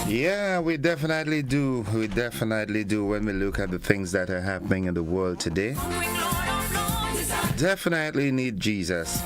Yeah, we definitely do. We definitely do when we look at the things that are happening in the world today. Definitely need Jesus.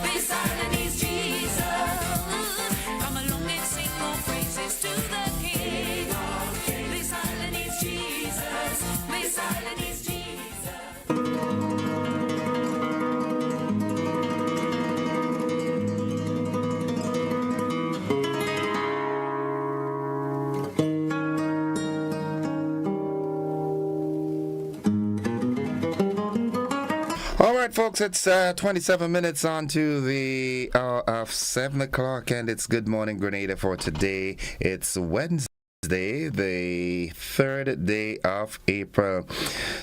All right, folks, it's 27 minutes on to the hour of 7 o'clock, and it's Good Morning Grenada for today. It's Wednesday, the 3rd day of April.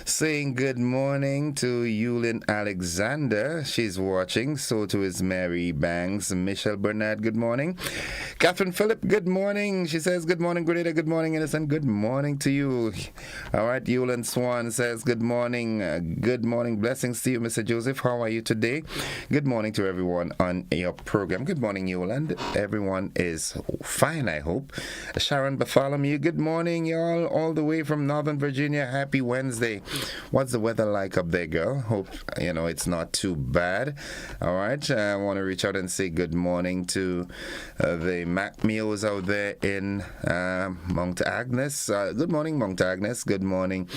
Saying good morning to Yulin Alexander. She's watching. So to is Mary Banks. Michelle Bernard, good morning. Catherine Phillip, good morning. She says, good morning, Grenada. Good morning, Innocent. Good morning to you. All right, Yulin Swan says, good morning. Good morning. Blessings to you, Mr. Joseph. How are you today? Good morning to everyone on your program. Good morning, Yulin. Everyone is fine, I hope. Sharon Bartholomew, good morning, y'all. All the way from Northern Virginia. Happy Wednesday. What's the weather like up there, girl? Hope, it's not too bad. All right. I want to reach out and say good morning to the Mac Meals out there in Mount Agnes. Good morning, Mount Agnes. Good morning,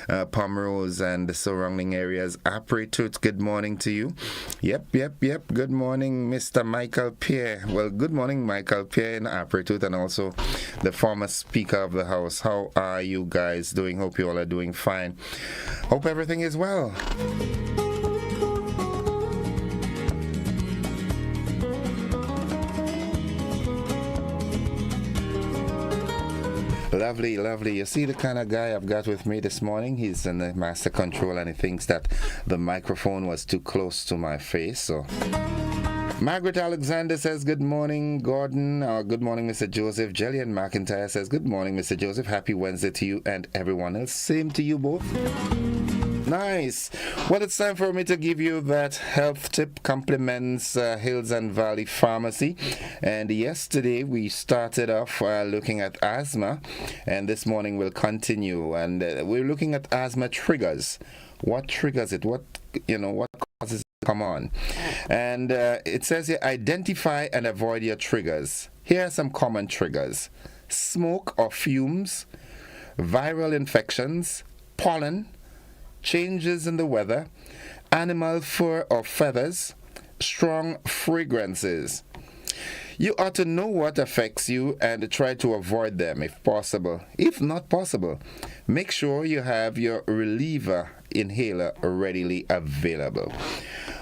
Pomerose and the surrounding areas. Apretut, good morning to you. Yep. Good morning, Mr. Michael Pierre. Well, good morning, Michael Pierre in Apretut, and also the former Speaker of the House. How are you guys doing? Hope you all are doing fine. Hope everything is well. Lovely, lovely. You see the kind of guy I've got with me this morning? He's in the master control and he thinks that the microphone was too close to my face, so... Margaret Alexander says, good morning, Gordon. Good morning, Mr. Joseph. Jillian McIntyre says, good morning, Mr. Joseph. Happy Wednesday to you and everyone else. Same to you both. Nice. Well, it's time for me to give you that health tip. Compliments Hills and Valley Pharmacy. And yesterday we started off looking at asthma, and this morning we'll continue. And we're looking at asthma triggers. What triggers it? What causes it to come on? And it says here, identify and avoid your triggers. Here are some common triggers: smoke or fumes, viral infections, pollen, changes in the weather, animal fur or feathers, strong fragrances. You ought to know what affects you and try to avoid them if possible. If not possible, make sure you have your reliever inhaler readily available.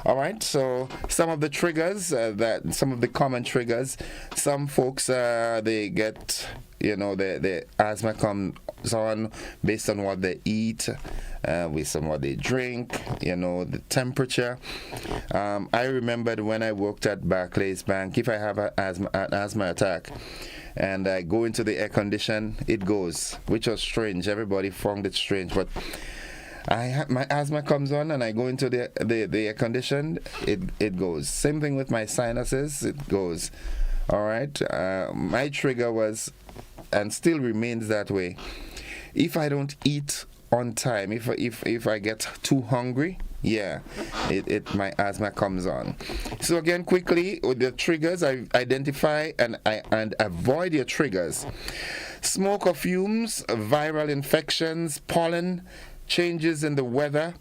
All right, so some of the triggers, some of the common triggers, some folks, they get, the asthma comes on based on what they eat, based on what they drink, the temperature. I remembered when I worked at Barclays Bank, if I have an asthma attack and I go into the air condition, it goes, which was strange. Everybody found it strange, but my asthma comes on and I go into the air condition, it goes. Same thing with my sinuses, it goes. All right, my trigger was, and still remains that way, if I don't eat on time, if I get too hungry, my asthma comes on. So again, quickly, with the triggers, I identify and avoid your triggers: smoke or fumes, viral infections, pollen, changes in the weather,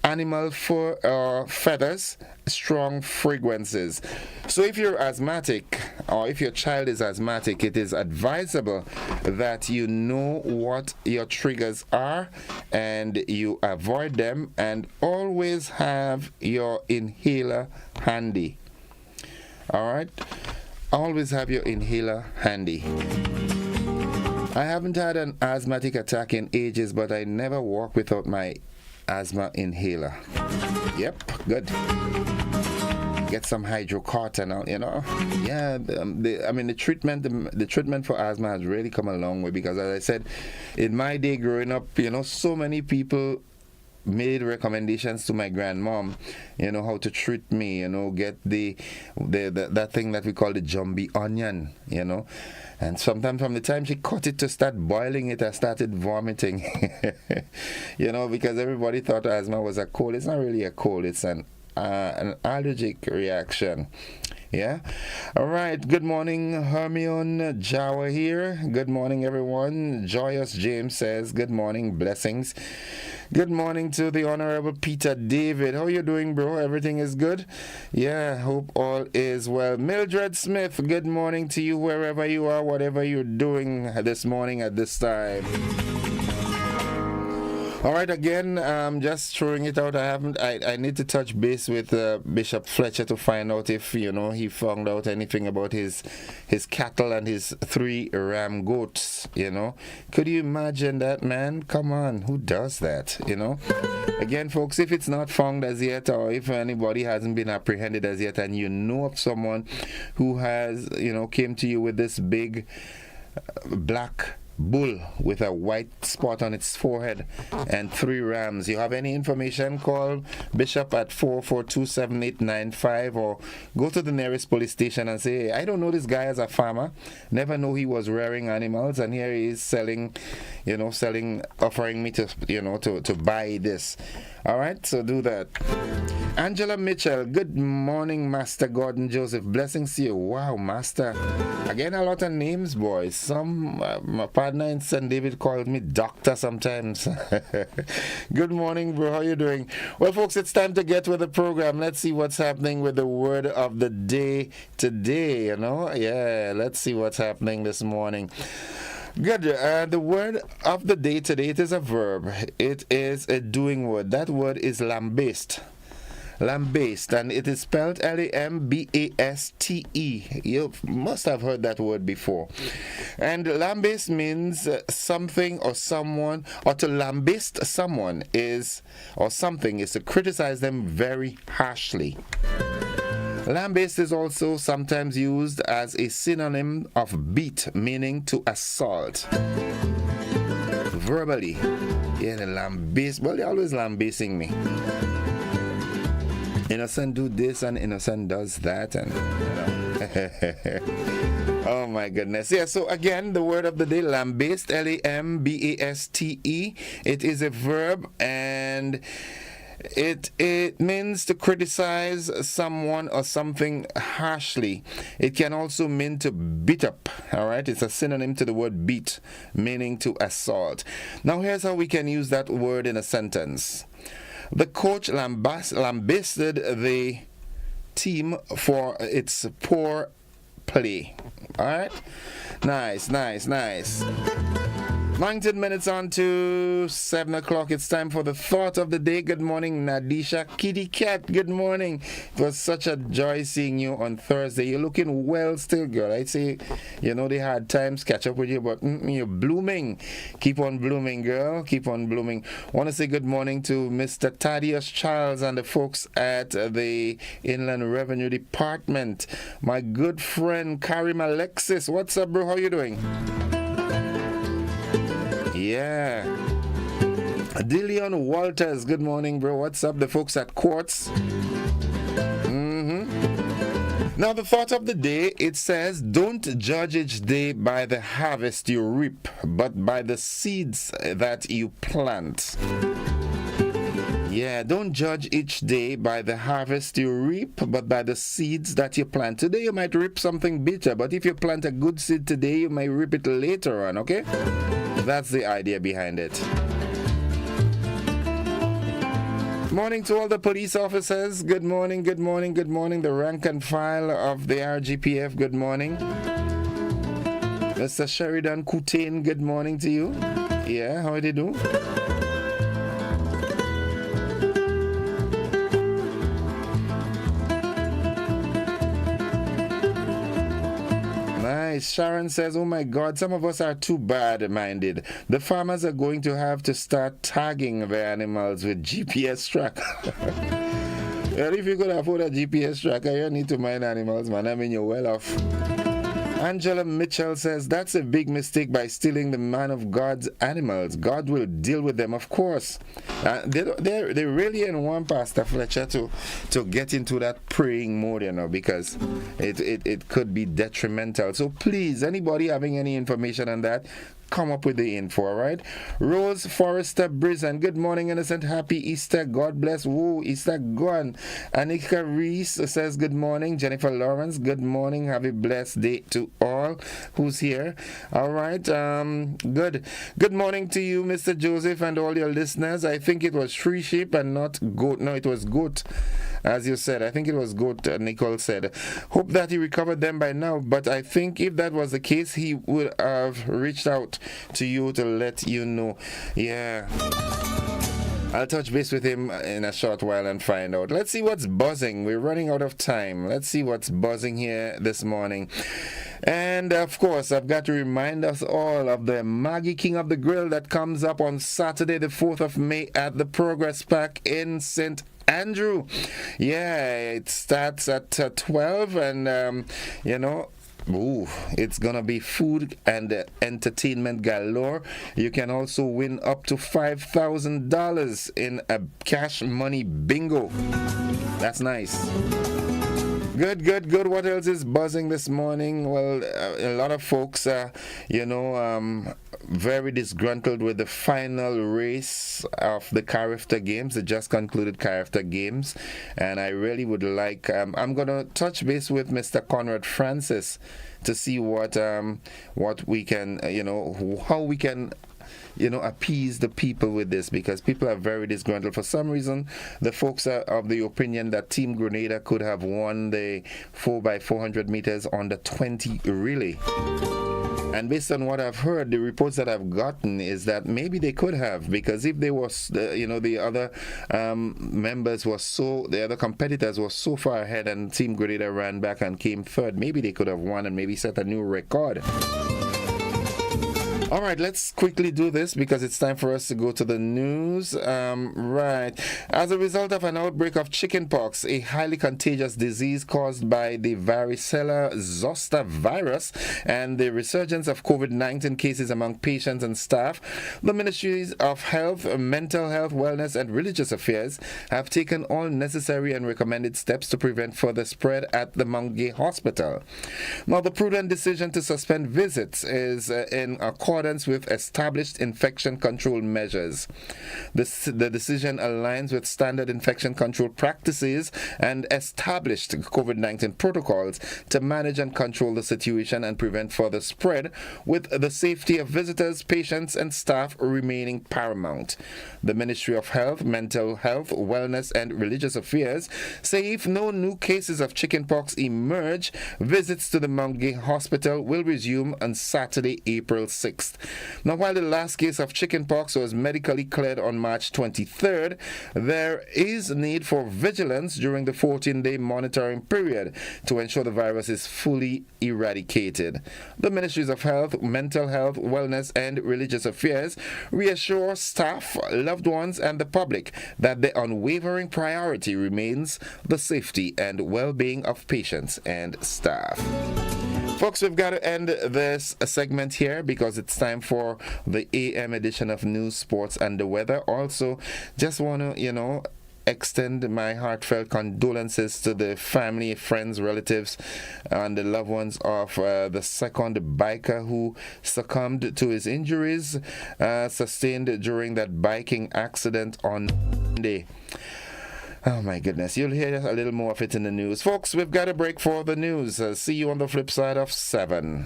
animal fur or feathers, strong fragrances. So if you're asthmatic or if your child is asthmatic, it is advisable that you know what your triggers are and you avoid them, and always have your inhaler handy. All right? Always have your inhaler handy. I haven't had an asthmatic attack in ages, but I never walk without my asthma inhaler. Yep, good. Get some hydrocodone out, Yeah, the treatment for asthma has really come a long way, because as I said, in my day growing up, so many people made recommendations to my grandmom, how to treat me, get the that thing that we call the jumby onion, And sometimes from the time she cut it to start boiling it, I started vomiting, because everybody thought asthma was a cold. It's not really a cold, it's an allergic reaction. Yeah. All right. Good morning, Hermione Jawa here. Good morning, everyone. Joyous James says, good morning, blessings. Good morning to the Honorable Peter David. How you doing, bro? Everything is good? Yeah, hope all is well. Mildred Smith, good morning to you wherever you are, whatever you're doing this morning at this time. All right, again, just throwing it out. I need to touch base with Bishop Fletcher to find out if, he found out anything about his cattle and his 3 ram goats, Could you imagine that, man? Come on, who does that, Again, folks, if it's not found as yet, or if anybody hasn't been apprehended as yet, and you know of someone who has, came to you with this big black bull with a white spot on its forehead and 3 rams. You have any information, call Bishop at 442-7895 or go to the nearest police station and say, hey, I don't know this guy as a farmer, never know he was rearing animals, and here he is selling, offering me to, to buy this. All right, so do that. Angela Mitchell, good morning, Master Gordon Joseph. Blessings to you. Wow, Master. Again, a lot of names, boys. Some, my partner in St. David called me doctor sometimes. Good morning, bro. How you doing? Well, folks, it's time to get with the program. Let's see what's happening with the word of the day today, Yeah, let's see what's happening this morning. Good. The word of the day today, it is a verb. It is a doing word. That word is lambaste. Lambaste, and it is spelled Lambaste. You must have heard that word before. And lambaste means something or someone, or to lambaste someone is, or something, is to criticize them very harshly. Lambaste is also sometimes used as a synonym of beat, meaning to assault. Verbally. Yeah, the lambaste. Well, they're always lambasting me. Innocent do this and innocent does that, and oh my goodness. Yeah, so again, the word of the day, lambaste, Lambaste. It is a verb, and it means to criticize someone or something harshly. It can also mean to beat up. All right, it's a synonym to the word beat, meaning to assault. Now here's how we can use that word in a sentence. The coach lambasted the team for its poor play. All right? Nice. 19 minutes on to 7 o'clock. It's time for the thought of the day. Good morning, Nadisha Kitty Cat. Good morning. It was such a joy seeing you on Thursday. You're looking well still, girl. I'd say, the hard times catch up with you, but you're blooming. Keep on blooming, girl. Keep on blooming. I want to say good morning to Mr. Thaddeus Charles and the folks at the Inland Revenue Department. My good friend, Karim Alexis. What's up, bro? How you doing? Yeah. Dillion Walters, good morning, bro. What's up? The folks at Quartz. Now, the thought of the day, it says, don't judge each day by the harvest you reap, but by the seeds that you plant. Yeah, don't judge each day by the harvest you reap, but by the seeds that you plant. Today you might reap something bitter, but if you plant a good seed today, you might reap it later on, okay? That's the idea behind it. Morning to all the police officers. Good morning. The rank and file of the RGPF, good morning. Mr. Sheridan Coutain, good morning to you. Yeah, how do you do? Nice. Sharon says, oh my God, some of us are too bad-minded. The farmers are going to have to start tagging their animals with GPS tracker. Well, if you could afford a GPS tracker, you need to mind animals, man. I mean, you're well off. Angela Mitchell says that's a big mistake by stealing the man of God's animals. God will deal with them, of course. They really in one, Pastor Fletcher, to get into that praying mode, you know, because it could be detrimental. So please, anybody having any information on that, come up with the info, all right? Rose Forrester Brisen, good morning, innocent. Happy Easter. God bless. Woo, Easter gone. Anika Reese says good morning. Jennifer Lawrence, good morning. Have a blessed day to all who's here. All right. Good morning to you, Mr. Joseph, and all your listeners. I think it was free sheep and not goat. No, it was goat. As you said, I think it was goat, Nicole said. Hope that he recovered them by now, but I think if that was the case, he would have reached out to you to let you know. Yeah. I'll touch base with him in a short while and find out. Let's see what's buzzing. We're running out of time. Let's see what's buzzing here this morning. And of course, I've got to remind us all of the Maggie King of the Grill that comes up on Saturday, the 4th of May at the Progress Park in St. Andrew. Yeah, it starts at 12 and, ooh, it's gonna be food and entertainment galore. You can also win up to $5,000 in a cash money bingo. That's nice. Good. What else is buzzing this morning? Well, a lot of folks are, very disgruntled with the final race of the Carifta Games, the just concluded Carifta Games. And I really would like, I'm going to touch base with Mr. Conrad Francis to see what we can, how we can appease the people with this, because people are very disgruntled. For some reason, the folks are of the opinion that Team Grenada could have won the 4x400 meters on the 20 relay. And based on what I've heard, the reports that I've gotten is that maybe they could have, because if they was, the other members were the other competitors were so far ahead and Team Grenada ran back and came third, maybe they could have won and maybe set a new record. All right, let's quickly do this because it's time for us to go to the news. Right. As a result of an outbreak of chickenpox, a highly contagious disease caused by the varicella zoster virus, and the resurgence of COVID-19 cases among patients and staff, the Ministries of Health, Mental Health, Wellness, and Religious Affairs have taken all necessary and recommended steps to prevent further spread at the Mount Gay Hospital. Now, the prudent decision to suspend visits is in accordance with established infection control measures. The decision aligns with standard infection control practices and established COVID-19 protocols to manage and control the situation and prevent further spread, with the safety of visitors, patients, and staff remaining paramount. The Ministry of Health, Mental Health, Wellness, and Religious Affairs say if no new cases of chickenpox emerge, visits to the Mount Gay Hospital will resume on Saturday, April 6th. Now, while the last case of chickenpox was medically cleared on March 23rd, there is need for vigilance during the 14-day monitoring period to ensure the virus is fully eradicated. The Ministries of Health, Mental Health, Wellness, and Religious Affairs reassure staff, loved ones, and the public that the unwavering priority remains the safety and well-being of patients and staff. Folks, we've got to end this segment here because it's time for the AM edition of News, Sports, and the Weather. Also, just want to, extend my heartfelt condolences to the family, friends, relatives, and the loved ones of the second biker who succumbed to his injuries sustained during that biking accident on Monday. Oh my goodness, you'll hear a little more of it in the news. Folks, we've got a break for the news. See you on the flip side of 7.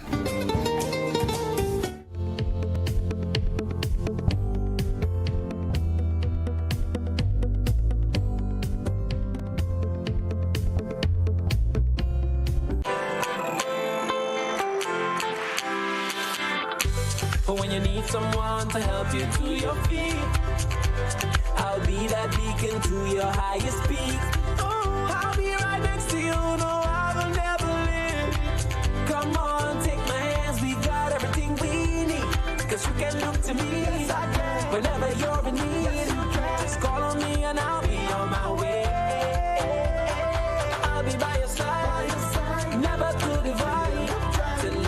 But when you need someone to help you to your feet, I'll be that beacon to your highest peak. I'll be right next to you, no, I will never leave. Come on, take my hands, we got everything we need. Cause you can look to me, whenever you're in need. Just call on me and I'll be on my way. I'll be by your side, never to divide, till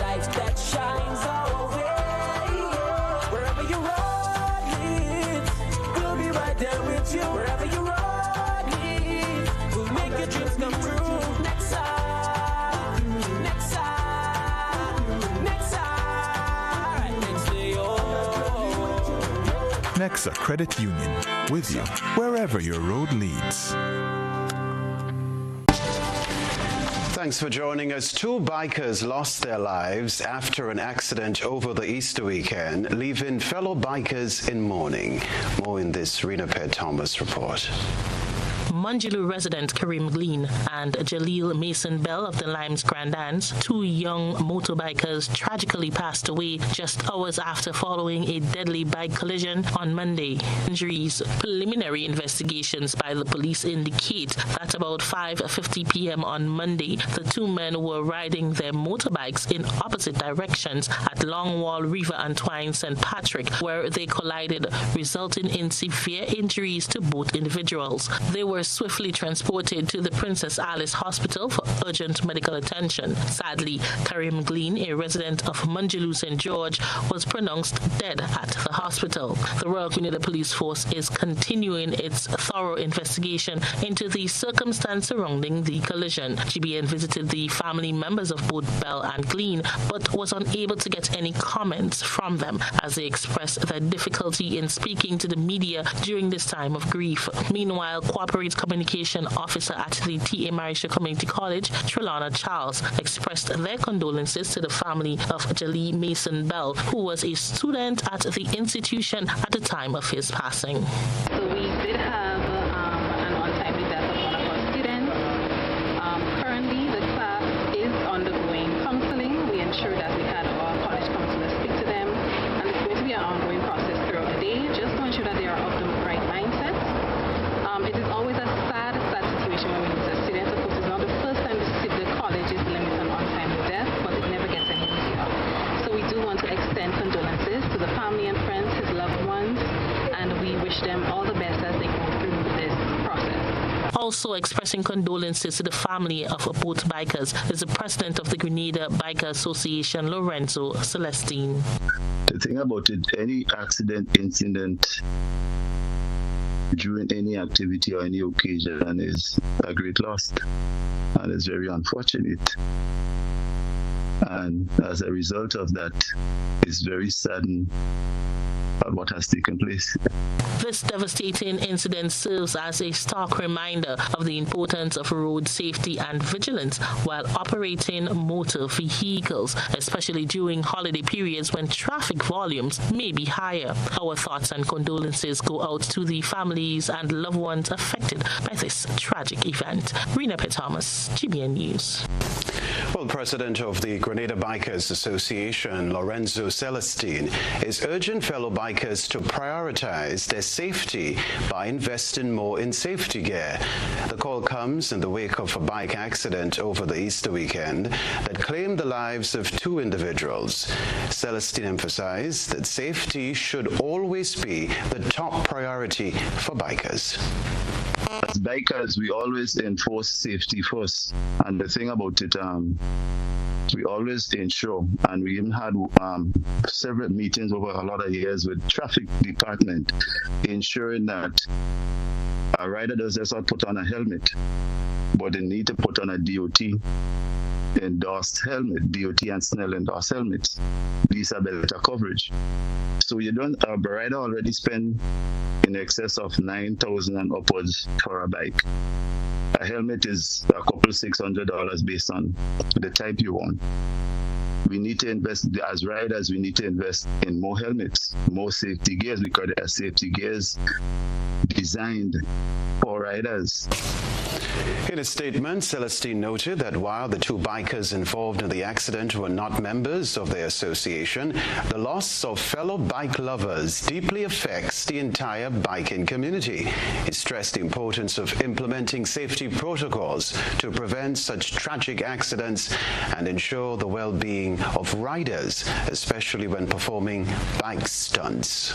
Nexa Credit Union, with you wherever your road leads. Thanks for joining us. 2 bikers lost their lives after an accident over the Easter weekend, leaving fellow bikers in mourning. More in this Rena Pet Thomas report. Manjulu resident Karim Gleen and Jaleel Mason Bell of the Limes Grandans, 2 young motorbikers, tragically passed away just hours after following a deadly bike collision on Monday. Injuries. Preliminary investigations by the police indicate that about 5:50 p.m. on Monday, the 2 men were riding their motorbikes in opposite directions at Longwall River and Twine St. Patrick, where they collided, resulting in severe injuries to both individuals. They were swiftly transported to the Princess Alice Hospital for urgent medical attention. Sadly, Karim Gleen, a resident of Manjulu St. George, was pronounced dead at the hospital. The Royal Grenada Police Force is continuing its thorough investigation into the circumstance surrounding the collision. GBN visited the family members of both Bell and Gleen, but was unable to get any comments from them as they expressed their difficulty in speaking to the media during this time of grief. Meanwhile, Corporate Communication Officer at the T.A. Marisha Community College, Trelana Charles, expressed their condolences to the family of Jaleel Mason Bell, who was a student at the institution at the time of his passing. So we did have an untimely death of one of our students. Currently, the class is undergoing counseling. We ensured that we had our college counselors speak to them, and it's going to be an ongoing process throughout the day, just to ensure that they are of the right mindset. It is always a sad situation when we lose a student. Of course, it's not the first time the college is limited on untimely death, but it never gets any easier. So we do want to extend condolences to the family and friends, his loved ones, and we wish them all the best as they go through this process. Also expressing condolences to the family of both bikers is the president of the Grenada Biker Association, Lorenzo Celestine. The thing about it, any incident, during any activity or any occasion is a great loss, and it's very unfortunate. And as a result of that, it's very saddened at what has taken place. This devastating incident serves as a stark reminder of the importance of road safety and vigilance while operating motor vehicles, especially during holiday periods when traffic volumes may be higher. Our thoughts and condolences go out to the families and loved ones affected by this tragic event. Rena Pet Thomas, GBN News. Well, President of the Grenada Bikers Association, Lorenzo Celestine, is urging fellow bikers to prioritize their safety by investing more in safety gear. The call comes in the wake of a bike accident over the Easter weekend that claimed the lives of 2 individuals. Celestine emphasized that safety should always be the top priority for bikers. As bikers, we always enforce safety first. And the thing about it, we always ensure, and we even had several meetings over a lot of years with traffic department, ensuring that a rider doesn't just put on a helmet, but they need to put on a DOT endorsed helmet, DOT and SNEL endorsed helmets. These are better coverage. So you don't, a rider already spend in excess of $9,000 and upwards for a bike. A helmet is a couple $600 based on the type you want. We need to invest, as riders, we need to invest in more helmets, more safety gears, because there are safety gears designed for riders. In a statement, Celestine noted that while the 2 bikers involved in the accident were not members of their association, the loss of fellow bike lovers deeply affects the entire biking community. He stressed the importance of implementing safety protocols to prevent such tragic accidents and ensure the well-being of riders, especially when performing bike stunts.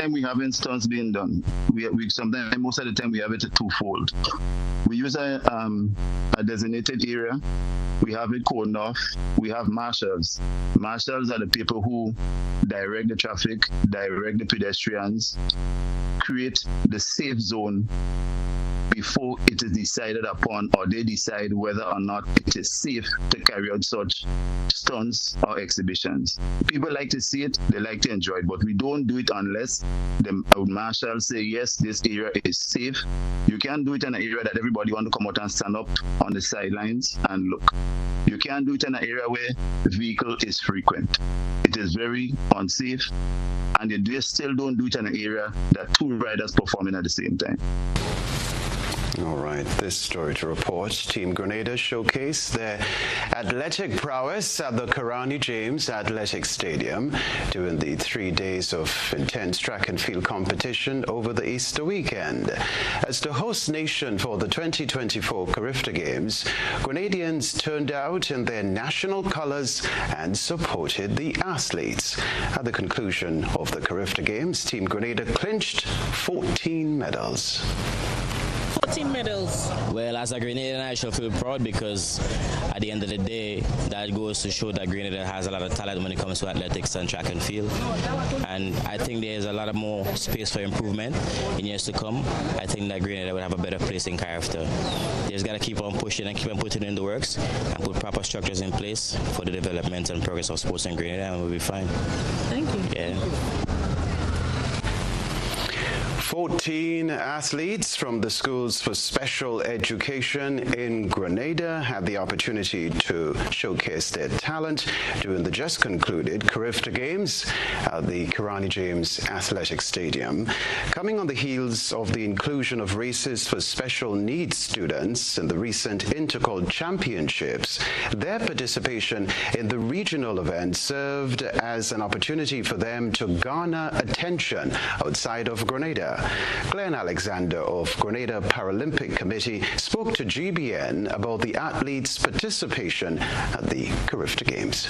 And we haven't stunts being done. We sometimes, most of the time, we have it twofold. We use a designated area. We have it cordoned off. We have marshals. Marshals are the people who direct the traffic, direct the pedestrians, create the safe zone before it is decided upon, or they decide whether or not it is safe to carry out such stunts or exhibitions. People like to see it, they like to enjoy it, but we don't do it unless the marshal say, yes, this area is safe. You can't do it in an area that everybody want to come out and stand up on the sidelines and look. You can't do it in an area where vehicle is frequent. It is very unsafe, and you still don't do it in an area that two riders performing at the same time. All right, this story to report. Team Grenada showcased their athletic prowess at the Karani James Athletic Stadium during the 3 days of intense track and field competition over the Easter weekend. As the host nation for the 2024 Carifta Games, Grenadians turned out in their national colors and supported the athletes. At the conclusion of the Carifta Games, Team Grenada clinched 14 medals. 14 medals. Well, as a Grenadian, I shall feel proud because at the end of the day, that goes to show that Grenada has a lot of talent when it comes to athletics and track and field. And I think there's a lot of more space for improvement in years to come. I think that Grenada will have a better place in Carifta. They just got to keep on pushing and keep on putting in the works and put proper structures in place for the development and progress of sports in Grenada, and we'll be fine. Thank you. Yeah. 14 athletes from the Schools for Special Education in Grenada had the opportunity to showcase their talent during the just concluded Carifta Games at the Karani James Athletic Stadium. Coming on the heels of the inclusion of races for special needs students in the recent Intercol Championships, their participation in the regional event served as an opportunity for them to garner attention outside of Grenada. Glenn Alexander of Grenada Paralympic Committee spoke to GBN about the athletes' participation at the Carifta Games.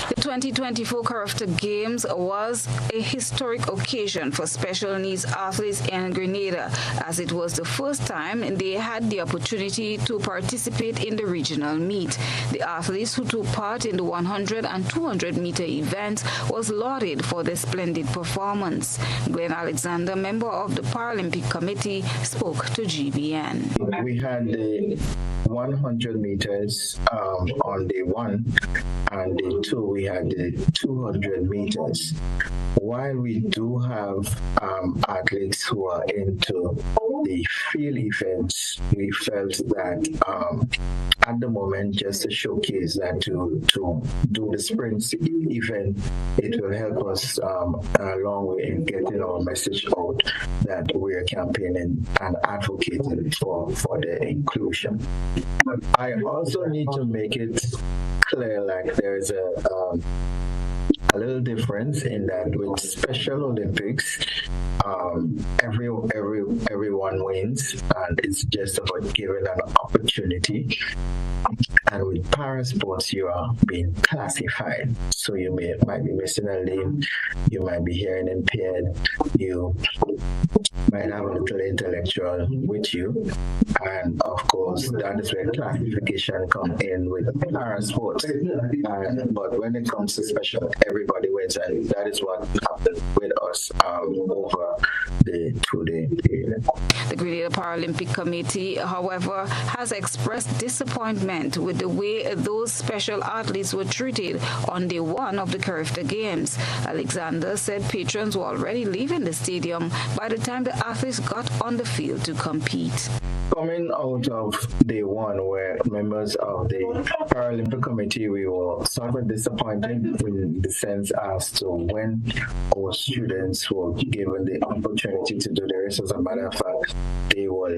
The 2024 Carifta Games was a historic occasion for special needs athletes in Grenada, as it was the first time they had the opportunity to participate in the regional meet. The athletes who took part in the 100 and 200-meter events was lauded for their splendid performance. Glenn Alexander, member of the Paralympic Committee, spoke to GBN. We had the 100 meters on day one, and day two we had the 200 meters. While we do have athletes who are into the field events, we felt that at the moment, just to showcase that to do the sprint event, it will help us a long way in getting our message out that we are campaigning and advocating for the inclusion. I also need to make it clear, like there's a little difference in that with Special Olympics, everyone wins, and it's just about giving an opportunity. And with para sports, you are being classified. So you might be missing a limb, you might be hearing impaired, you might have a little intellectual with you. And of course, that is where classification comes in with para sports. But when it comes to special, everybody wins, and that is what happened with us over the 2-day period. The Grenada Paralympic Committee, however, has expressed disappointment with the way those special athletes were treated on day one of the Carifta Games. Alexander said patrons were already leaving the stadium by the time the athletes got on the field to compete. Coming out of day one, where members of the Paralympic Committee, we were sort of disappointed in the sense as to when our students were given the opportunity to do the race. As a matter of fact, they were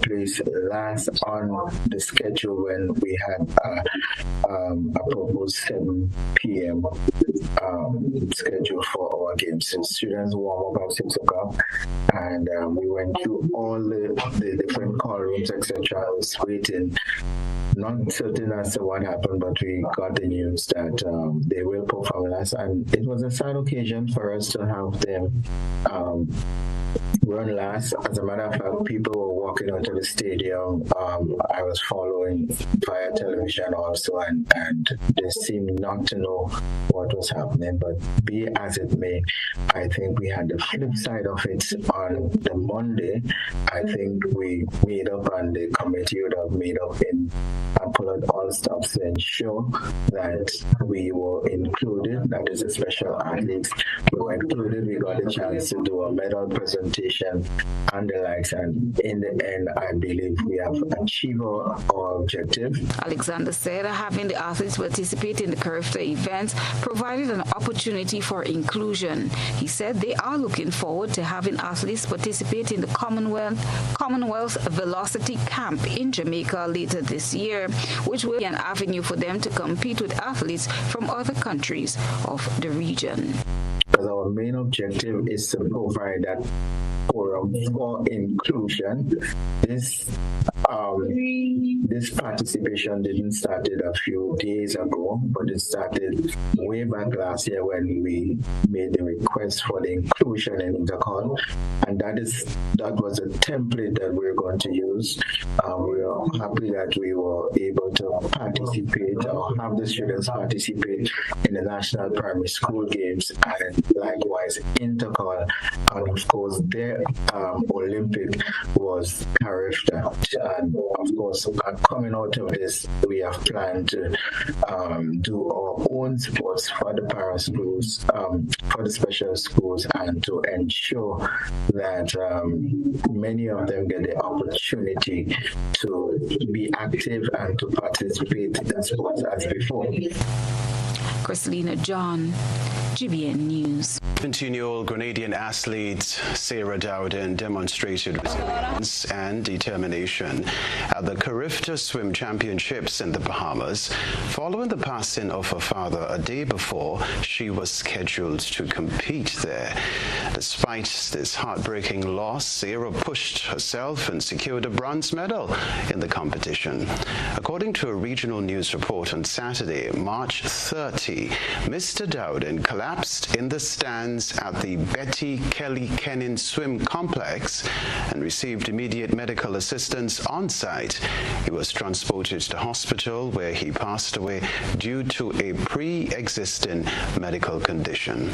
placed last on the schedule when we had a proposed 7 p.m. schedule for our games. So students warm up at 6 o'clock, and we went through all the different call rooms, etc. I was waiting, not certain as to what happened, but we got the news that they will perform us, and it was a sad occasion for us to have them run last. As a matter of fact, people were walking out of the stadium. I was following via television also, and they seemed not to know what was happening. But be as it may, I think we had the flip side of it on the Monday. I think we made up, and the committee would have made up and pulled out all stops to ensure that we were included, that is, the special athletes were included. We got a chance to do a medal presentation and the likes, and in the end, I believe we have achieved our objective. Alexander said having the athletes participate in the Carifta events provided an opportunity for inclusion. He said they are looking forward to having athletes participate in the Commonwealth Velocity Camp in Jamaica later this year, which will be an avenue for them to compete with athletes from other countries of the region. Because our main objective is to provide that forum for inclusion. This participation didn't start a few days ago, but it started way back last year when we made the request for the inclusion in Intercol, and that was a template that we're going to use. We are happy that we were able to participate or have the students participate in the National Primary School Games and likewise Intercol, and of course their Olympic was Carifta. And of course, coming out of this, we have planned to do our own sports for the para schools, for the special schools, and to ensure that many of them get the opportunity to be active and to participate in sports as before. Christelina John, GBN News. 17-year-old Grenadian athlete Sarah Dowden demonstrated resilience and determination at the Carifta Swim Championships in the Bahamas following the passing of her father a day before she was scheduled to compete there. Despite this heartbreaking loss, Sarah pushed herself and secured a bronze medal in the competition. According to a regional news report on Saturday, March 30, Mr. Dowden collapsed in the stands at the Betty Kelly Kennan Swim Complex and received immediate medical assistance on site. He was transported to hospital where he passed away due to a pre-existing medical condition.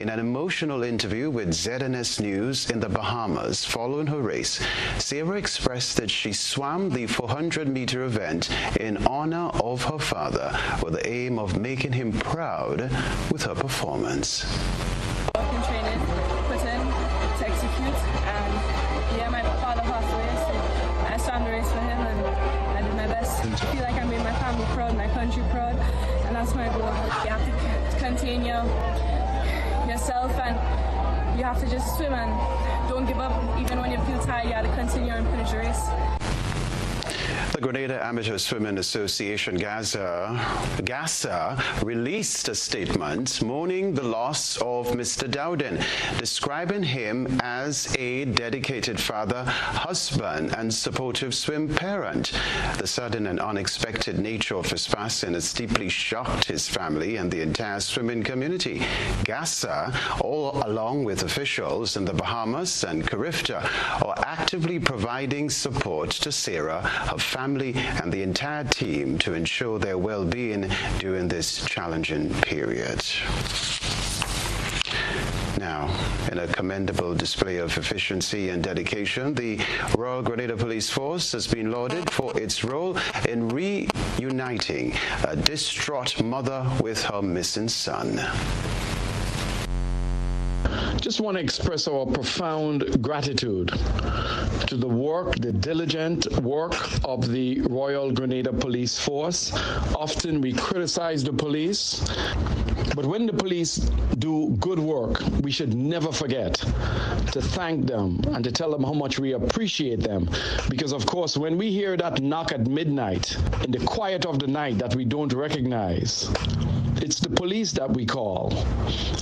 In an emotional interview with ZNS News in the Bahamas following her race, Sarah expressed that she swam the 400-meter event in honor of her father with the aim of making him proud with her performance. In training, put in to execute, and my father passed away, so I swam the race for him, and I did my best. I feel like I made my family proud, my country proud, and that's my goal. You have to contain yourself, and you have to just swim and don't give up. Even when you feel tired, you have to continue and finish the race. The Grenada Amateur Swimming Association, GASA, released a statement mourning the loss of Mr. Dowden, describing him as a dedicated father, husband, and supportive swim parent. The sudden and unexpected nature of his passing has deeply shocked his family and the entire swimming community. GASA, all along with officials in the Bahamas and Carifta, are actively providing support to Sarah, her family, and the entire team to ensure their well-being during this challenging period. Now, in a commendable display of efficiency and dedication, the Royal Grenada Police Force has been lauded for its role in reuniting a distraught mother with her missing son. Just want to express our profound gratitude to the diligent work of the Royal Grenada Police Force. Often we criticize the police, but when the police do good work, we should never forget to thank them and to tell them how much we appreciate them. Because of course, when we hear that knock at midnight, in the quiet of the night that we don't recognize, it's the police that we call.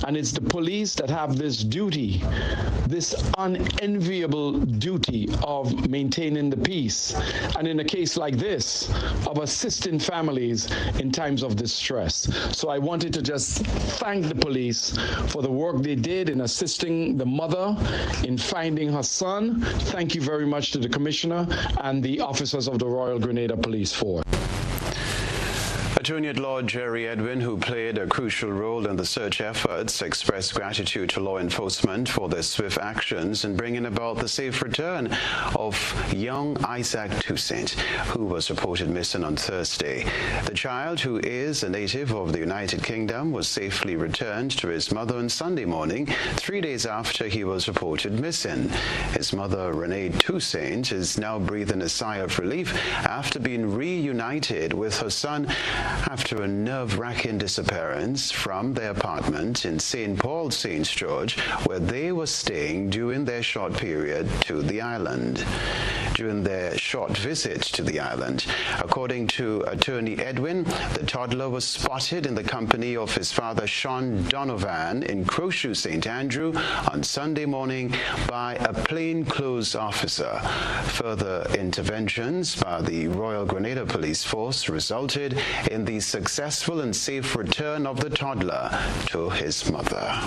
And it's the police that have this duty, this unenviable duty of maintaining the peace. And in a case like this, of assisting families in times of distress. So I wanted to just thank the police for the work they did in assisting the mother in finding her son. Thank you very much to the Commissioner and the officers of the Royal Grenada Police Force. Attorney at Law Jerry Edwin, who played a crucial role in the search efforts, expressed gratitude to law enforcement for their swift actions in bringing about the safe return of young Isaac Toussaint, who was reported missing on Thursday. The child, who is a native of the United Kingdom, was safely returned to his mother on Sunday morning, 3 days after he was reported missing. His mother, Renee Toussaint, is now breathing a sigh of relief after being reunited with her son after a nerve-wracking disappearance from their apartment in St. Paul, St. George, where they were staying during their short period to the island. During their short visit to the island, according to Attorney Edwin, the toddler was spotted in the company of his father, Sean Donovan, in Crowshoe, St. Andrew, on Sunday morning by a plainclothes officer. Further interventions by the Royal Grenada Police Force resulted in the successful and safe return of the toddler to his mother.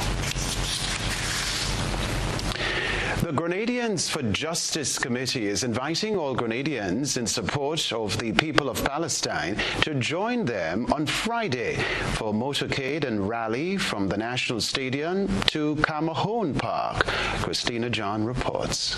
The Grenadians for Justice Committee is inviting all Grenadians in support of the people of Palestine to join them on Friday for a motorcade and rally from the National Stadium to Camahone Park. Christina John reports.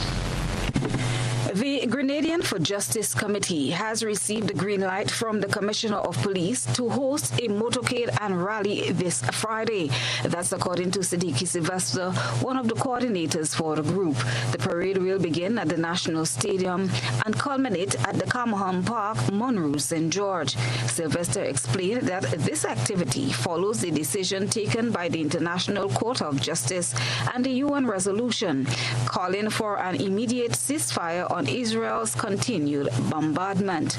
The Grenadian for Justice Committee has received the green light from the Commissioner of Police to host a motorcade and rally this Friday. That's according to Siddiqui Sylvester, one of the coordinators for the group. The parade will begin at the National Stadium and culminate at the Camahone Park, Monroe, St. George. Sylvester explained that this activity follows the decision taken by the International Court of Justice and the UN resolution calling for an immediate ceasefire on Israel's continued bombardment.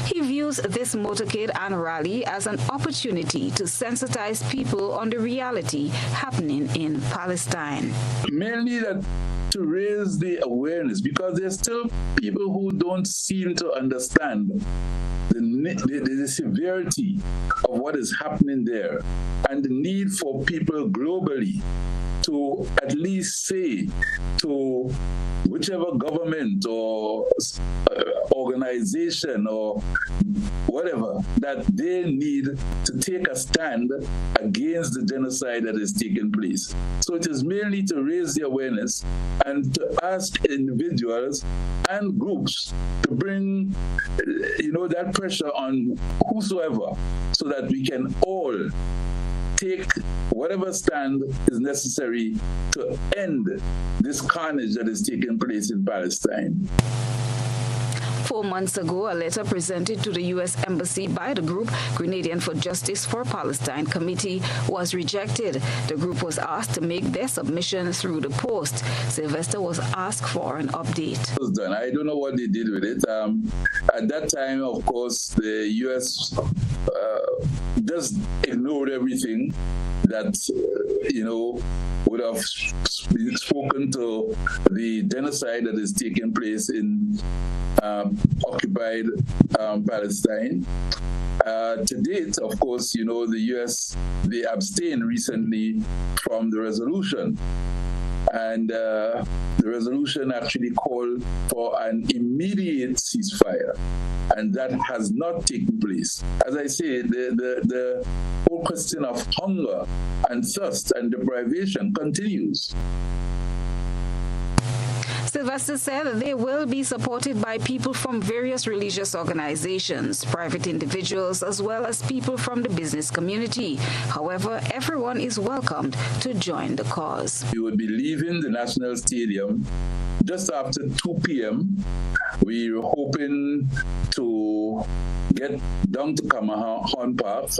He views this motorcade and rally as an opportunity to sensitize people on the reality happening in Palestine. Mainly that to raise the awareness, because there's still people who don't seem to understand the severity of what is happening there and the need for people globally to at least say to whichever government or organization or whatever that they need to take a stand against the genocide that is taking place. So it is mainly to raise the awareness and to ask individuals and groups to bring, that pressure on whosoever so that we can all take whatever stand is necessary to end this carnage that is taking place in Palestine. 4 months ago, a letter presented to the U.S. Embassy by the group Grenadian for Justice for Palestine Committee was rejected. The group was asked to make their submission through the post. Sylvester was asked for an update. I don't know what they did with it. At that time, of course, the U.S. Just ignored everything that, would have spoken to the genocide that is taking place in occupied Palestine. To date, of course, the U.S., they abstained recently from the resolution. And the resolution actually called for an immediate ceasefire, and that has not taken place. As I say, the whole question of hunger and thirst and deprivation continues. Sylvester said they will be supported by people from various religious organizations, private individuals, as well as people from the business community. However, everyone is welcomed to join the cause. We will be leaving the National Stadium just after 2 p.m. We're hoping to get down to Camahone Park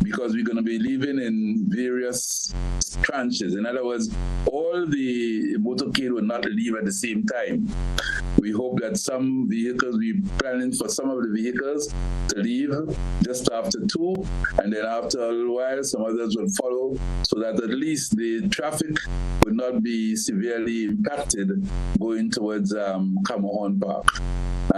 because we're going to be leaving in various tranches. In other words, all the motorcade will not leave leave at the same time. We hope that some vehicles, we're planning for some of the vehicles to leave just after 2, and then after a little while, some others will follow, so that at least the traffic would not be severely impacted going towards Camohon Park.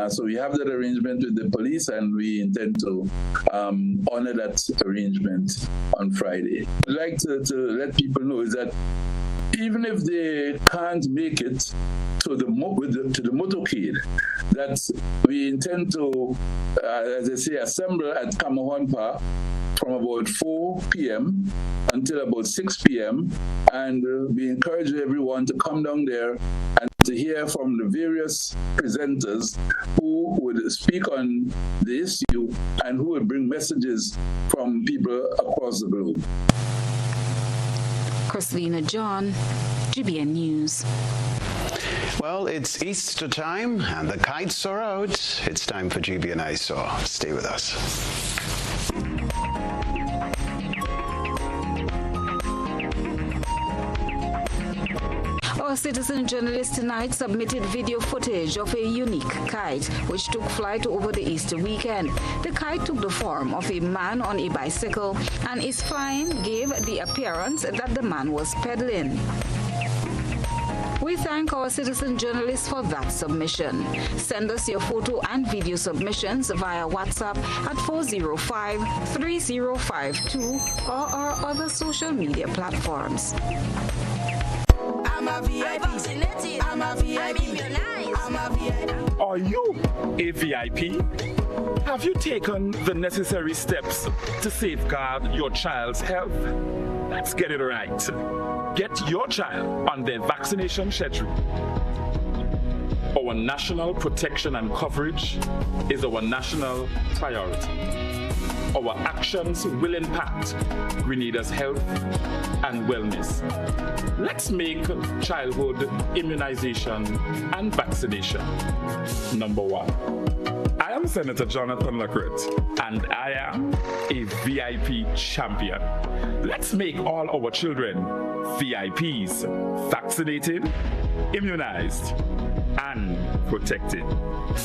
So we have that arrangement with the police, and we intend to honor that arrangement on Friday. I'd like to let people know is that even if they can't make it to the motorcade, that we intend to, as I say, assemble at Camohon Park from about 4 p.m. until about 6 p.m. And we encourage everyone to come down there and to hear from the various presenters who would speak on the issue and who would bring messages from people across the globe. Christina John, GBN News. Well, it's Easter time and the kites are out. It's time for GBN I Saw. Stay with us. Our citizen journalist tonight submitted video footage of a unique kite which took flight over the Easter weekend. The kite took the form of a man on a bicycle, and its flying gave the appearance that the man was pedaling. We thank our citizen journalists for that submission. Send us your photo and video submissions via WhatsApp at 405-3052 or our other social media platforms. I'm a VIP. I'm a VIP. I'm a VIP. Are you a VIP? Have you taken the necessary steps to safeguard your child's health? Let's get it right. Get your child on their vaccination schedule. Our national protection and coverage is our national priority. Our actions will impact Grenada's health and wellness. Let's make childhood immunization and vaccination number 1. I am Senator Jonathan Lacroix, and I am a VIP champion. Let's make all our children VIPs, vaccinated, immunized, and protected.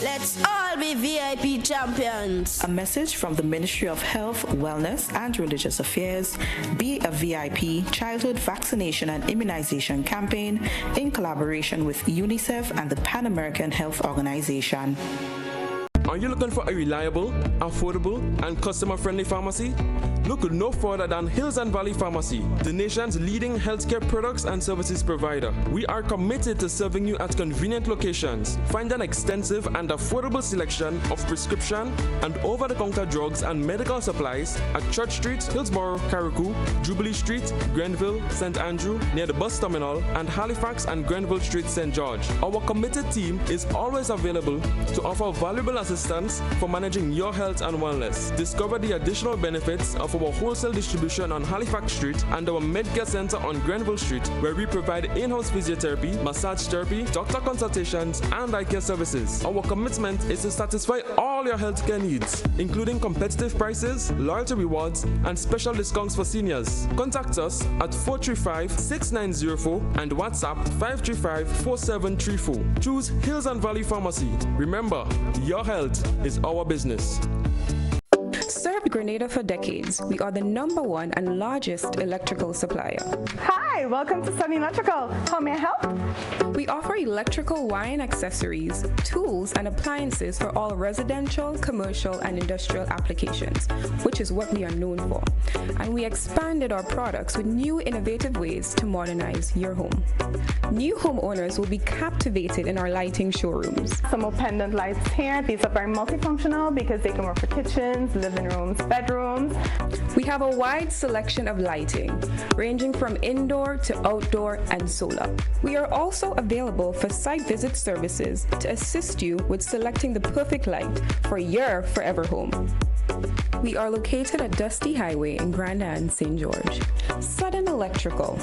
Let's all be VIP champions. A message from the Ministry of Health, Wellness, and Religious Affairs, Be a VIP Childhood Vaccination and Immunization Campaign in collaboration with UNICEF and the Pan American Health Organization. Are you looking for a reliable, affordable, and customer-friendly pharmacy? Look no further than Hills and Valley Pharmacy, the nation's leading healthcare products and services provider. We are committed to serving you at convenient locations. Find an extensive and affordable selection of prescription and over-the-counter drugs and medical supplies at Church Street, Hillsborough, Carriacou, Jubilee Street, Grenville, St. Andrew, near the bus terminal, and Halifax and Grenville Street, St. George. Our committed team is always available to offer valuable assistance for managing your health and wellness. Discover the additional benefits of our wholesale distribution on Halifax Street and our Medcare Center on Grenville Street, where we provide in-house physiotherapy, massage therapy, doctor consultations, and eye care services. Our commitment is to satisfy all your healthcare needs, including competitive prices, loyalty rewards, and special discounts for seniors. Contact us at 435-6904 and WhatsApp 535-4734. Choose Hills and Valley Pharmacy. Remember, your health is our business. Served Grenada for decades. We are the #1 and largest electrical supplier. Hi, welcome to Sunny Electrical. How may I help? We offer electrical wire and accessories, tools, and appliances for all residential, commercial, and industrial applications, which is what we are known for. And we expanded our products with new innovative ways to modernize your home. New homeowners will be captivated in our lighting showrooms. Some more pendant lights here. These are very multifunctional because they can work for kitchens, living rooms, bedrooms. We have a wide selection of lighting, ranging from indoor to outdoor and solar. We are also available for site visit services to assist you with selecting the perfect light for your forever home. We are located at Dusty Highway in Grenada, St. George. Sudden Electrical.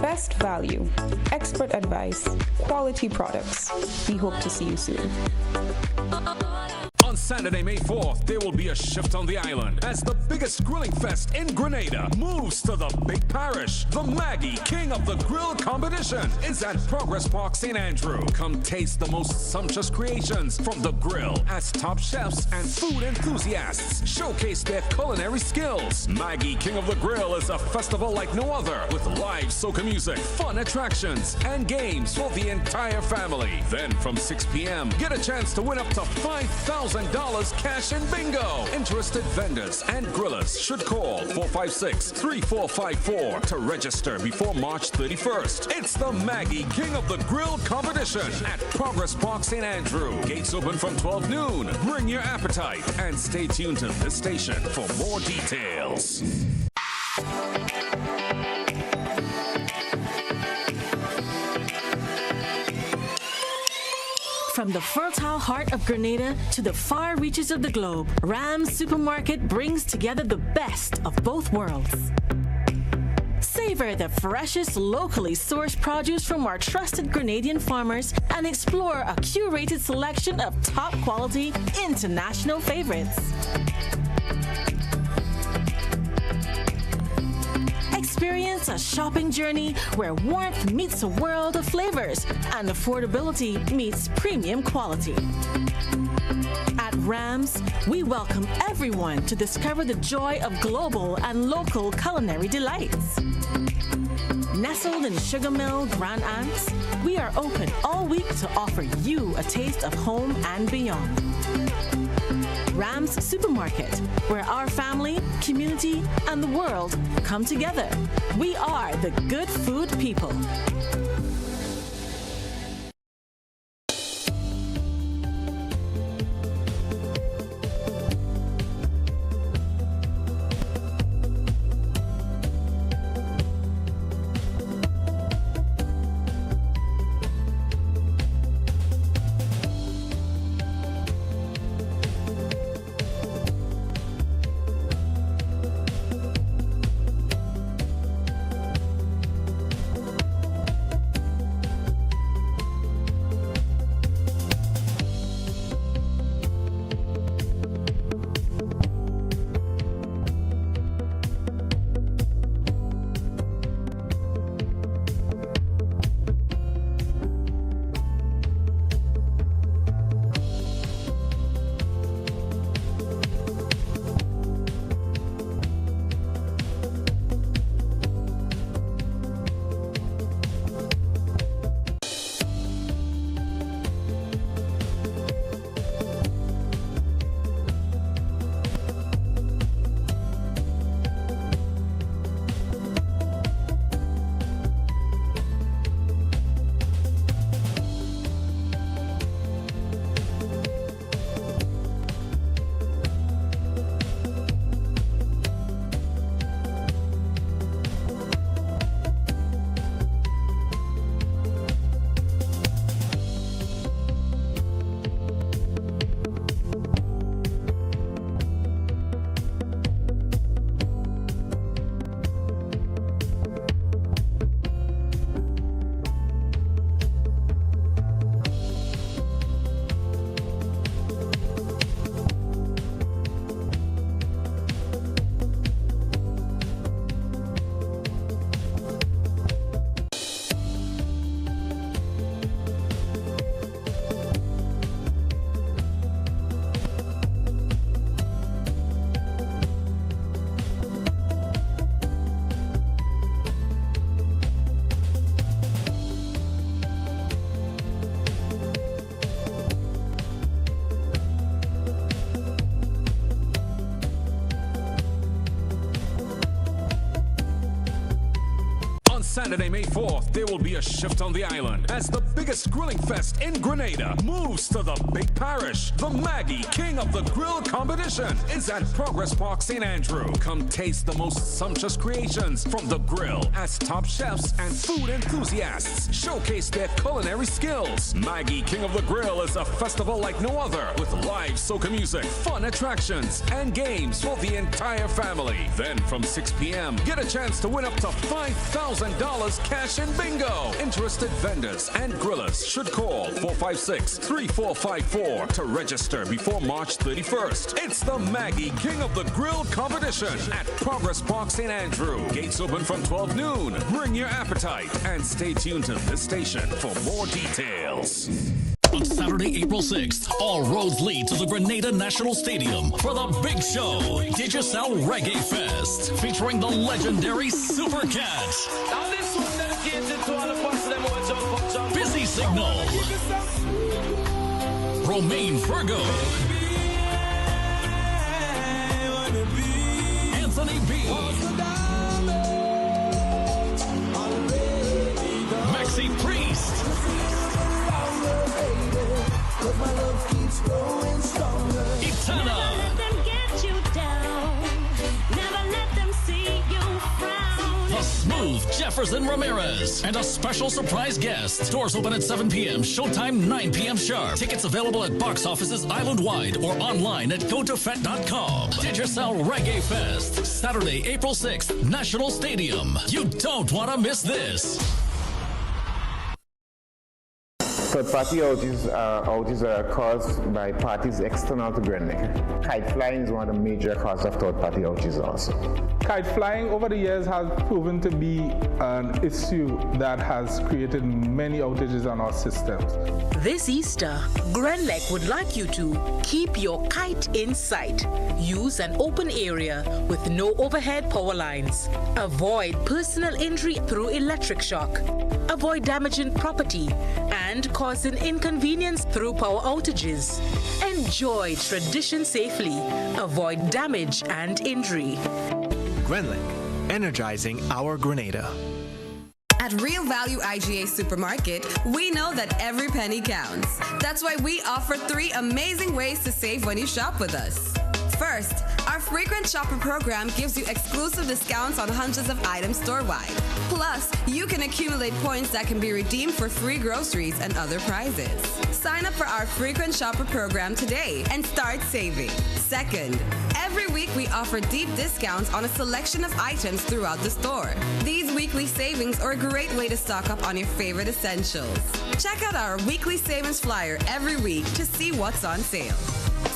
Best value, expert advice, quality products. We hope to see you soon. On Saturday, May 4th, there will be a shift on the island as the biggest grilling fest in Grenada moves to the big parish. The Maggie King of the Grill competition is at Progress Park, St. Andrew. Come taste the most sumptuous creations from the grill as top chefs and food enthusiasts showcase their culinary skills. Maggie King of the Grill is a festival like no other with live soca music, fun attractions, and games for the entire family. Then from 6 p.m., get a chance to win up to $5,000 cash in bingo. Interested vendors and grillers should call 456-3454 to register before March 31st. It's the Maggie King of the Grill competition at Progress Park, St. Andrew. Gates open from 12 noon. Bring your appetite and stay tuned to this station for more details. From the fertile heart of Grenada to the far reaches of the globe, Ram's Supermarket brings together the best of both worlds. Savor the freshest, locally sourced produce from our trusted Grenadian farmers and explore a curated selection of top-quality international favorites. Experience a shopping journey where warmth meets a world of flavors and affordability meets premium quality. At Rams, we welcome everyone to discover the joy of global and local culinary delights. Nestled in Sugar Mill, Grand Anse, we are open all week to offer you a taste of home and beyond. Ram's Supermarket, where our family, community, and the world come together. We are the good food people. Saturday, May 4th, there will be a shift on the island as the biggest grilling fest in Grenada moves to the big parish. The Maggie King of the Grill competition is at Progress Park, St. Andrew. Come taste the most sumptuous creations from the grill as top chefs and food enthusiasts showcase their culinary skills. Maggie King of the Grill is a festival like no other with live soca music, fun attractions, and games for the entire family. Then from 6 p.m., get a chance to win up to $5,000 $100 cash in bingo. Interested vendors and grillers should call 456-3454 to register before March 31st. It's the Maggie King of the Grill competition at Progress Park St. Andrew. Gates open from 12 noon. Bring your appetite and stay tuned to this station for more details. On Saturday, April 6th, all roads lead to the Grenada National Stadium for the big show, Digicel Reggae Fest, featuring the legendary Super Cat, Busy Signal, Romaine Virgo, Anthony B, Maxi Priest, Itana, the Smooth Jefferson Ramirez, and a special surprise guest. Doors open at 7 p.m., showtime 9 p.m. sharp. Tickets available at box offices island-wide or online at gotofet.com. Digicel Reggae Fest, Saturday, April 6th, National Stadium. You don't want to miss this. Third-party outages are caused by parties external to Grenada. Kite flying is one of the major causes of third-party outages also. Kite flying over the years has proven to be an issue that has created many outages on our systems. This Easter, Grenlec would like you to keep your kite in sight. Use an open area with no overhead power lines. Avoid personal injury through electric shock. Avoid damaging property and causing inconvenience through power outages. Enjoy tradition safely. Avoid damage and injury. Grenlec, energizing our Grenada. At Real Value IGA Supermarket, we know that every penny counts. That's why we offer 3 amazing ways to save when you shop with us. First, our frequent shopper program gives you exclusive discounts on hundreds of items store-wide. Plus, you can accumulate points that can be redeemed for free groceries and other prizes. Sign up for our frequent shopper program today and start saving. Second, every week we offer deep discounts on a selection of items throughout the store. These weekly savings are a great way to stock up on your favorite essentials. Check out our weekly savings flyer every week to see what's on sale.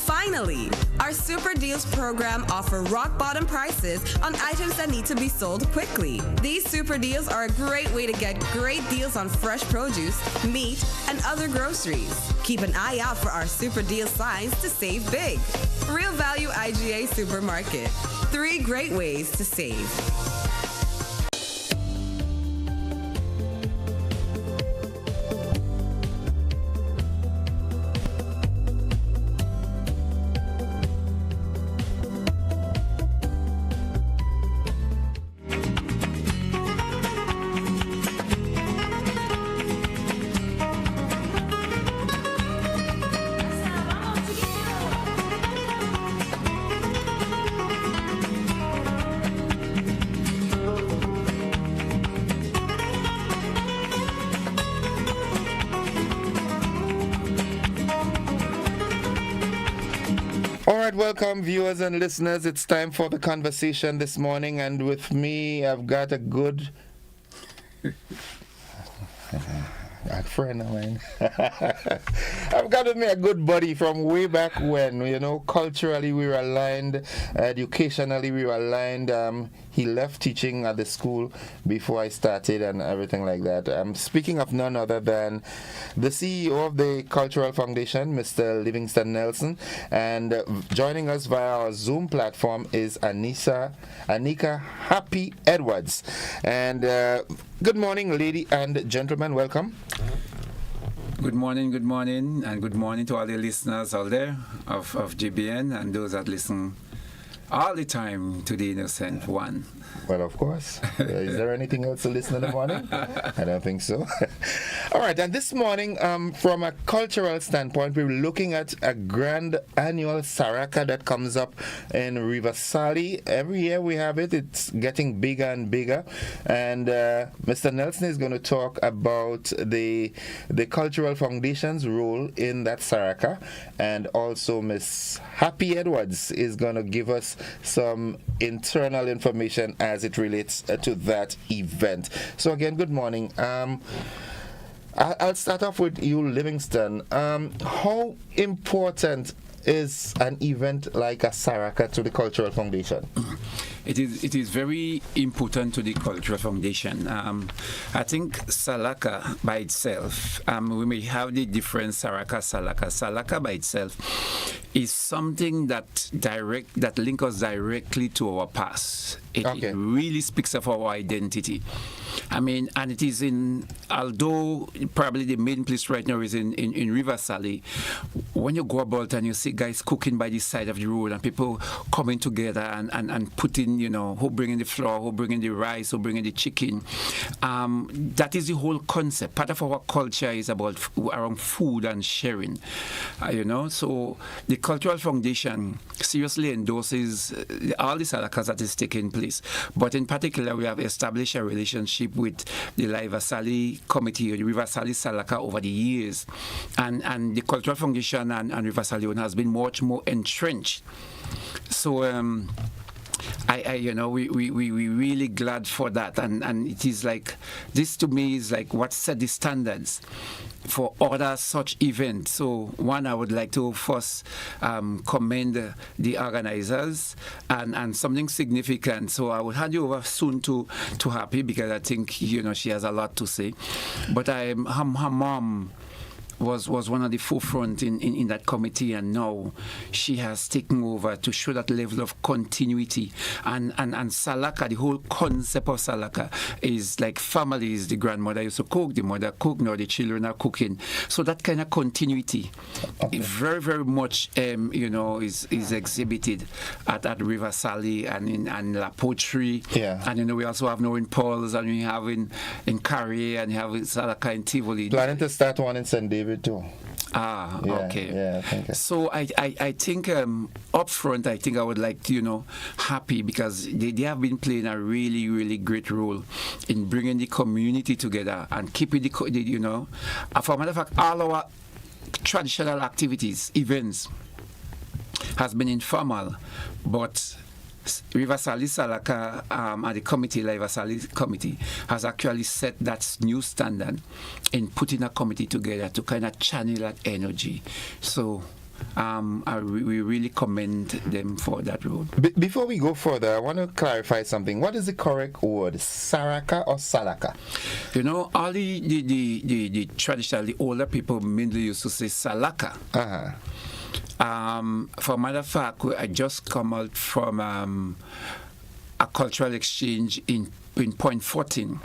Finally, our Super Deals program offers rock-bottom prices on items that need to be sold quickly. These Super Deals are a great way to get great deals on fresh produce, meat, and other groceries. Keep an eye out for our Super Deal signs to save big. Real Value IGA Supermarket. 3 great ways to save. Welcome viewers and listeners. It's time for the conversation this morning, and with me I've got a good friend of mine. I've got with me a good buddy from way back when, you know, culturally we were aligned, educationally we were aligned. He left teaching at the school before I started and everything like that. I'm speaking of none other than the CEO of the Cultural Foundation, Mr. Livingston Nelson, and joining us via our Zoom platform is Anika Happy Edwards. And good morning, lady and gentlemen. Welcome. Good morning, and good morning to all the listeners out there of GBN and those that listen all the time to the Innocent One. Well, of course. Is there anything else to listen in the morning? I don't think so. All right, and this morning, from a cultural standpoint, we're looking at a grand annual Saraka that comes up in Rivasali. Every year we have it. It's getting bigger and bigger. And Mr. Nelson is going to talk about the Cultural Foundation's role in that Saraka. And also Miss Happy Edwards is going to give us some internal information as it relates to that event. So again, good morning. I'll start off with you, Livingston. How important is an event like a Saraka to the Cultural Foundation? It is very important to the Cultural Foundation. I think Salaka by itself, we may have the different Saraka, Salaka. Salaka by itself is something that links us directly to our past. It really speaks of our identity. I mean, and it is although probably the main place right now is in River Sally, when you go about and you see guys cooking by the side of the road and people coming together and putting, who bringing the flour, who bringing the rice, who bringing the chicken, that is the whole concept. Part of our culture is around food and sharing, so the Cultural Foundation seriously endorses all the Salakas that is taking place. But in particular, we have established a relationship with the River Sally Committee, or the River Sally Salaka, over the years. And the Cultural Foundation and River Sally has been much more entrenched. So we really glad for that, and it is like, this to me is like what set the standards for other such events. So one, I would like to first commend the organizers and something significant. So I will hand you over soon to Happy, because I think she has a lot to say. But her mom was one of the forefront in that committee, and now she has taken over to show that level of continuity. And Salaka, the whole concept of Salaka is like families. The grandmother used to cook, the mother cook, now the children are cooking. So that kind of continuity very, very much is exhibited at River Sally and La Poterie. Yeah. And we also have now in Paul's, and we have in Carrier, and you have Salaka in Tivoli. Planning to start one in St. David too. Okay. Yeah, I think so I think up front, I think I would like to, Happy, because they have been playing a really, really great role in bringing the community together and keeping for a matter of fact, all our traditional activities, events, has been informal, but River Sally Salaka and the committee, River Sally Committee, has actually set that new standard in putting a committee together to kind of channel that energy. So we really commend them for that role. Before we go further, I want to clarify something. What is the correct word, Saraka or Salaka? All the traditional, the older people mainly used to say Salaka. For a matter of fact, I just come out from a cultural exchange in Point 14,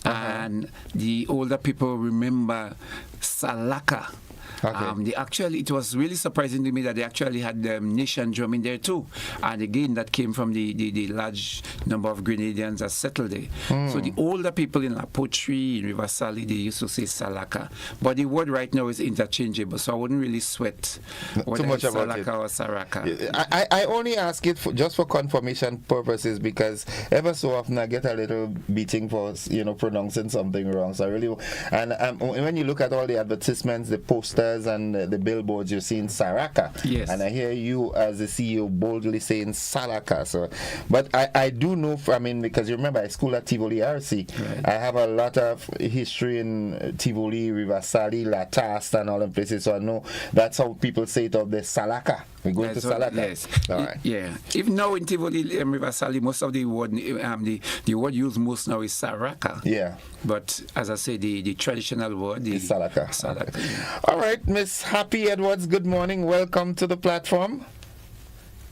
and the older people remember Salaka. It was really surprising to me that they actually had the nation drum in there too, and again that came from the large number of Grenadians that settled there. So the older people in La Poterie, in River Sally, they used to say Salaka, but the word right now is interchangeable, so I wouldn't really sweat whether too much it's about Salaka or Saraka. I only ask it just for confirmation purposes, because ever so often I get a little beating for pronouncing something wrong. So I really, and when you look at all the advertisements, the posters and the billboards, you're seeing Saraka. Yes. And I hear you as the CEO boldly saying Salaka. So, but I do know, because you remember I school at Tivoli RC. Right. I have a lot of history in Tivoli, River Sally, La Taste, and all them places. So I know that's how people say it of the Salaka. We're going to Salaka. Yes. All right. Yeah. Even now in Tivoli, River Sally, most of the word word used most now is Saraka. Yeah. But as I say, the traditional word is Salaka. Salaka. All right, Miss Happy Edwards, good morning. Welcome to the platform.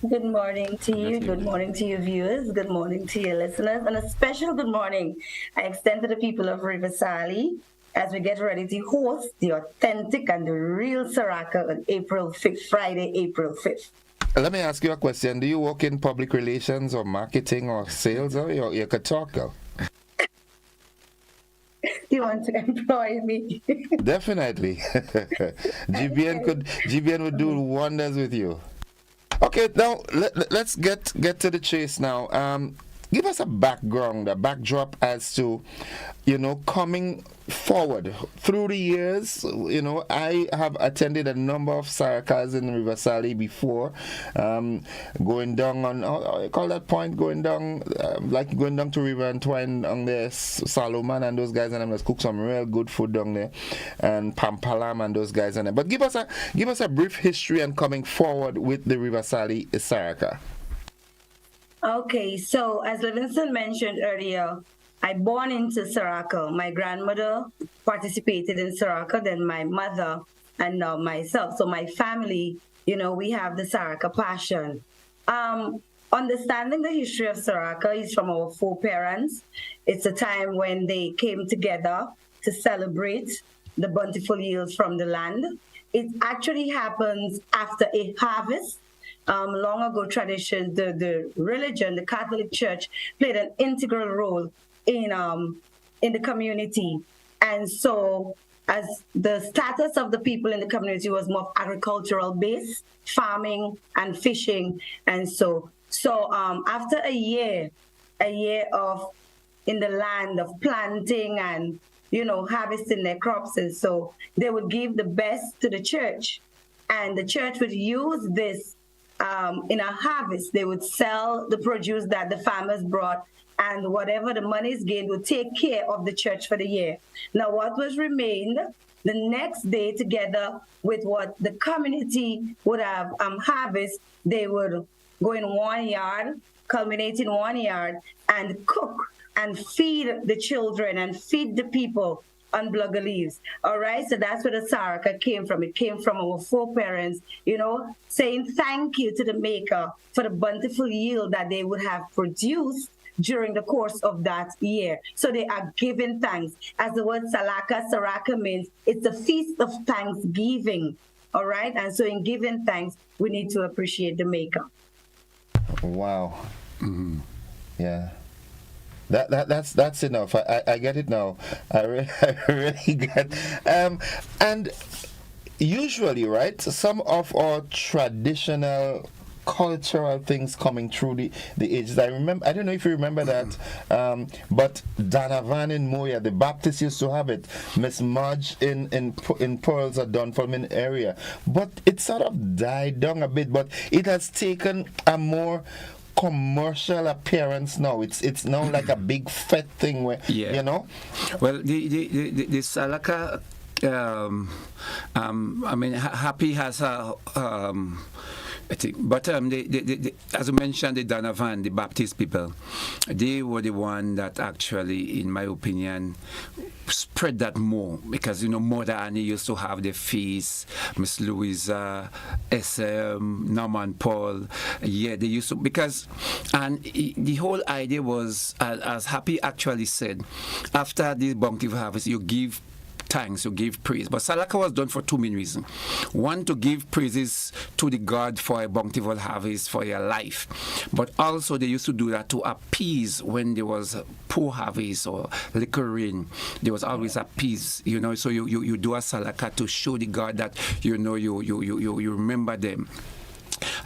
Good morning to you. Good morning to your viewers. Good morning to your listeners. And a special good morning I extend to the people of River Sally as we get ready to host the authentic and the real Saraka on April 5th, Friday, April 5th. Let me ask you a question. Do you work in public relations or marketing or sales? Or you could talk, girl? You want to employ me? Definitely. GBN would do wonders with you. Okay, now let's get to the chase now. give us a background, a backdrop as to, coming forward through the years. I have attended a number of Sarakas in River Sally before, going down on, I call that point, going down to River Antoine on there, Solomon and those guys, and I'm just cook some real good food down there, and Pampalam and those guys and there. But give us a brief history and coming forward with the River Sally Saraka. Okay, so as Livingston mentioned earlier, I born into Saraka. My grandmother participated in Saraka, then my mother, and now myself. So my family, we have the Saraka passion. Understanding the history of Saraka is from our foreparents. It's a time when they came together to celebrate the bountiful yields from the land. It actually happens after a harvest. Long ago tradition, the religion, the Catholic Church played an integral role in the community. And so as the status of the people in the community was more agricultural based, farming and fishing. And so after a year of in the land of planting and, harvesting their crops. And so they would give the best to the church, and the church would use this in a harvest. They would sell the produce that the farmers brought, and whatever the money is gained would take care of the church for the year. Now, what was remained the next day, together with what the community would have harvest, they would go in one yard, culminate in one yard, and cook and feed the children and feed the people on blugger leaves. All right, so that's where the Saraka came from. It came from our foreparents, saying thank you to the Maker for the bountiful yield that they would have produced during the course of that year. So they are giving thanks. As the word Saraka means, it's a feast of thanksgiving. All right, and so in giving thanks, we need to appreciate the Maker. Wow. Mm-hmm. Yeah. That's enough. I get it now. I really get. And usually, right, some of our traditional cultural things coming through the ages. I don't know if you remember that, but Donovan in Moya, the Baptists used to have it. Miss Marge in Pearls or Dunfermline area, but it sort of died down a bit. But it has taken a more commercial appearance now. It's now like a big fat thing where Well, the Salaka, Happy has a I think, but as you mentioned, the Donovan, the Baptist people, they were the one that actually, in my opinion, spread that more, because Mother Annie used to have the feast, Miss Louisa, SM, Norman Paul, they used to, and the whole idea was, as Happy actually said, after this bountiful harvest, you give thanks, you give praise. But Salaka was done for two main reasons. One, to give praises to the God for a bountiful harvest for your life. But also they used to do that to appease when there was poor harvest or little rain. There was always a peace, so you do a Salaka to show the God that you remember them.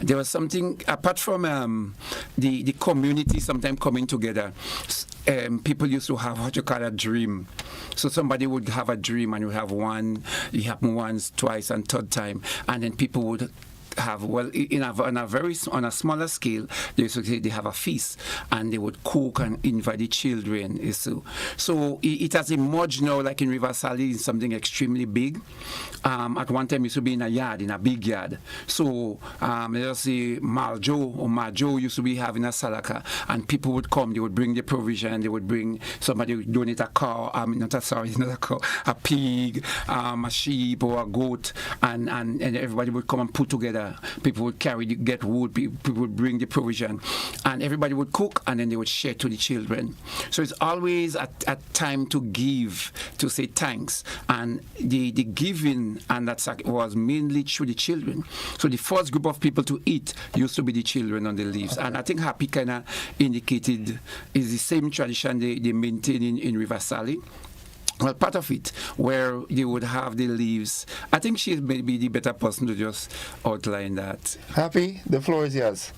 There was something apart from the community sometimes coming together. People used to have what you call a dream. So somebody would have a dream, and you happen once, twice, and third time, and then people would have, on a smaller scale, they used to say they have a feast, and they would cook and invite the children. So it has emerged now, like in River Sally, is something extremely big. At one time, it used to be in a big yard. So let's say Majo used to be having a Salaka, and people would come, they would bring the provision, they would bring, somebody would donate a cow, a pig, a sheep or a goat, and everybody would come and put together. People would get wood, people would bring the provision, and everybody would cook, and then they would share to the children. So it's always a time to give, to say thanks, and the giving, and that was mainly through the children. So the first group of people to eat used to be the children on the leaves, and I think Happy kind of indicated is the same tradition they maintain in River Sally. Well, part of it, where they would have the leaves. I think she may be the better person to just outline that. Happy, the floor is yours.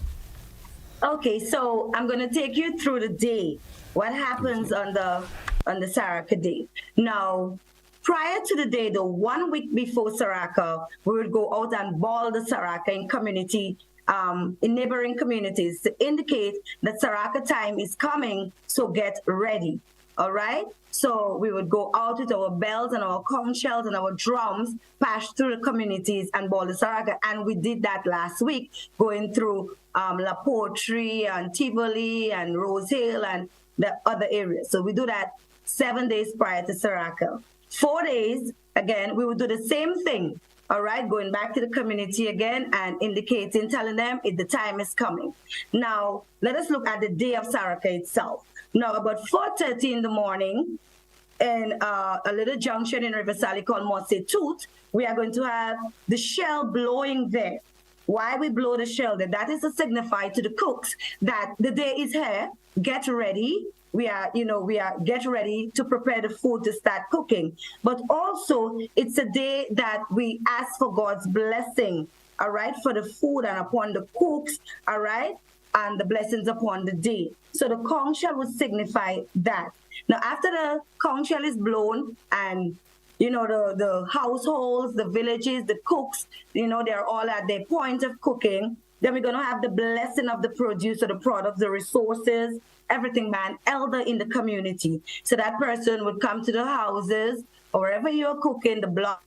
Okay, so I'm going to take you through the day. What happens on the Saraka day? Now, prior to the day, the 1 week before Saraka, we would go out and ball the Saraka in community, in neighboring communities to indicate that Saraka time is coming, so get ready. All right? So we would go out with our bells and our conch shells and our drums, pass through the communities and ball the Saraka. And we did that last week, going through La Poetry and Tivoli and Rose Hill and the other areas. So we do that 7 days prior to Saraka. 4 days, again, we would do the same thing. All right, going back to the community again and indicating, telling them if the time is coming. Now, let us look at the day of Saraka itself. Now, about 4:30 in the morning, in a little junction in River Sally called Mosse Toot, we are going to have the shell blowing there. Why we blow the shell there? That is to signify to the cooks that the day is here, get ready. We are get ready to prepare the food to start cooking. But also, it's a day that we ask for God's blessing, all right, for the food and upon the cooks, all right, and the blessings upon the day. So the conch shell would signify that. Now, after the conch shell is blown and the households, the villages, the cooks, they're all at their point of cooking. Then we're going to have the blessing of the produce, or the products, the resources, everything by an elder in the community. So that person would come to the houses or wherever you're cooking, the block.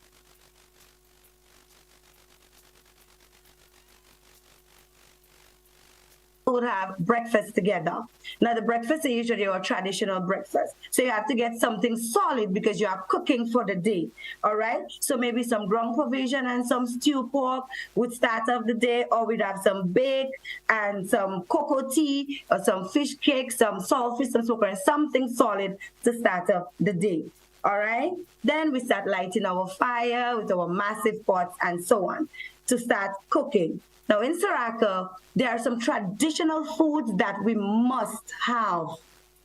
Would have breakfast together. Now the breakfast is usually your traditional breakfast. So you have to get something solid because you are cooking for the day. All right. So maybe some ground provision and some stew pork would start off the day, or we'd have some bake and some cocoa tea or some fish cake, some saltfish, some smoker, and something solid to start off the day. All right. Then we start lighting our fire with our massive pots and so on to start cooking. Now, in Saraka, there are some traditional foods that we must have,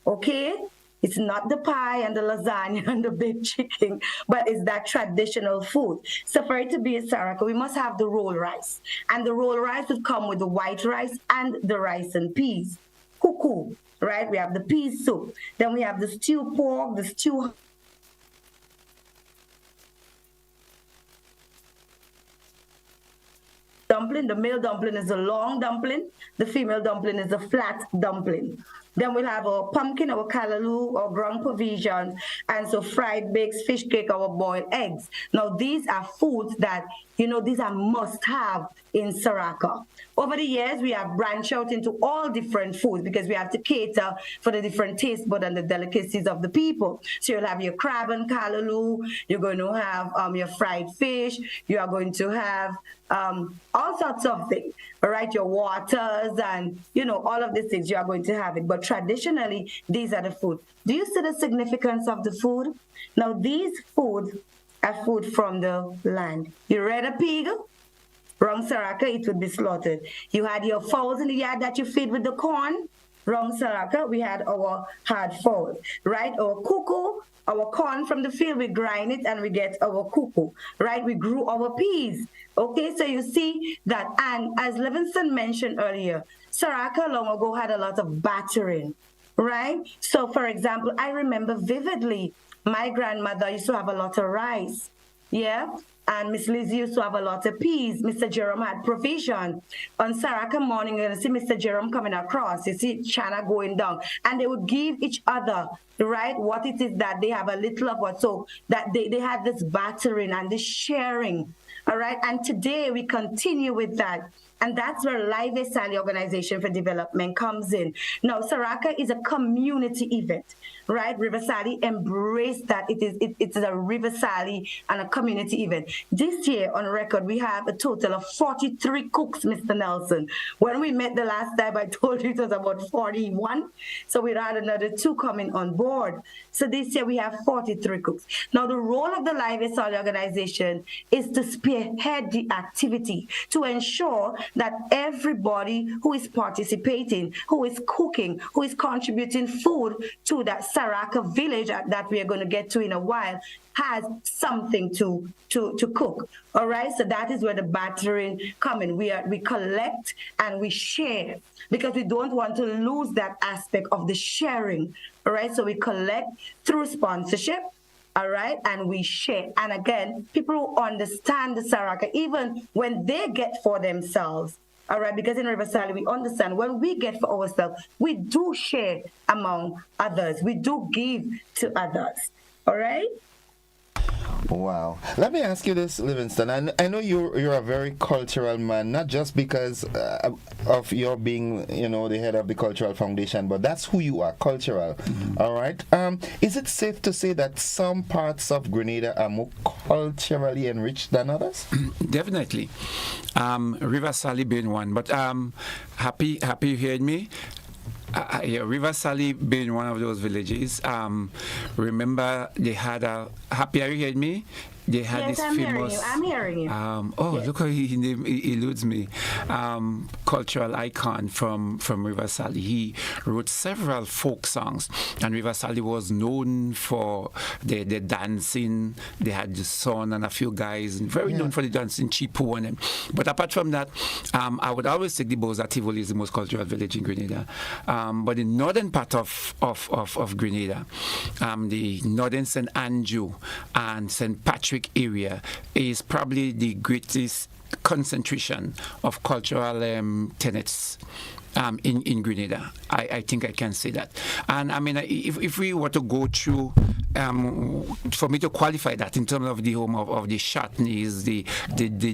okay? It's not the pie and the lasagna and the baked chicken, but it's that traditional food. So for it to be a Saraka, we must have the roll rice. And the roll rice would come with the white rice and the rice and peas. Kuku, right? We have the pea soup. Then we have the stew pork, the stew dumpling. The male dumpling is a long dumpling. The female dumpling is a flat dumpling. Then we'll have our pumpkin, our callaloo, our ground provisions, and so fried bakes, fish cake, our boiled eggs. Now, these are foods that, these are must-have in Saraka. Over the years, we have branched out into all different foods because we have to cater for the different taste buds and the delicacies of the people. So you'll have your crab and callaloo, you're going to have your fried fish, you are going to have all sorts of things, all right, your waters and, all of these things, you are going to have it. But traditionally, these are the food. Do you see the significance of the food? Now, these foods are food from the land. You read a pig? Wrong Saraka, it would be slaughtered. You had your fowls in the yard that you feed with the corn. Wrong Saraka, we had our hard fowls, right? Our cuckoo, our corn from the field, we grind it and we get our cuckoo, right? We grew our peas. Okay, so you see that, and as Livingston mentioned earlier, Saraka long ago had a lot of battering, right? So for example, I remember vividly, my grandmother used to have a lot of rice, yeah? And Miss Lizzie used to have a lot of peas. Mr. Jerome had provision. On Saraka morning, you're going to see Mr. Jerome coming across. You see China going down. And they would give each other, right, what it is that they have a little of what. So that they had this battering and this sharing, all right? And today we continue with that. And that's where Live Sally Organization for Development comes in. Now, Saraka is a community event, right? River Sally embraced that. It's a River Sally and a community event. This year, on record, we have a total of 43 cooks, Mr. Nelson. When we met the last time, I told you it was about 41. So we had another 2 coming on board. So this year, we have 43 cooks. Now, the role of the Live Sally Organization is to spearhead the activity, to ensure that everybody who is participating, who is cooking, who is contributing food to that Saraka village that we are going to get to in a while has something to cook. All right, so that is where the bartering come in. We collect and we share, because we don't want to lose that aspect of the sharing. All right, so we collect through sponsorship. All right, and we share. And again, people who understand the Saraka, even when they get for themselves, all right, because in River Sally, we understand when we get for ourselves, we do share among others. We do give to others. All right? Wow. Let me ask you this, Livingston. I know you're a very cultural man, not just because of your being, the head of the Cultural Foundation, but that's who you are, cultural. Mm-hmm. All right. Is it safe to say that some parts of Grenada are more culturally enriched than others? Definitely. River Sally being one, but happy you heard me. River Sally being one of those villages. Remember, they had a happy. Are you hearing me? They had yes, this I'm famous. Hearing you. Yes. Look how he eludes me. Cultural icon from River Sally. He wrote several folk songs, and River Sally was known for the dancing. They had the son and a few guys, very known for the dancing, Chipo and them. But apart from that, I would always take the Boza Tivoli is the most cultural village in Grenada. But the northern part of Grenada, the northern St. Andrew and St. Patrick area is probably the greatest concentration of cultural tenets in Grenada. I think I can say that. And I mean, if we were to go through, for me to qualify that in terms of the home of the chutneys, the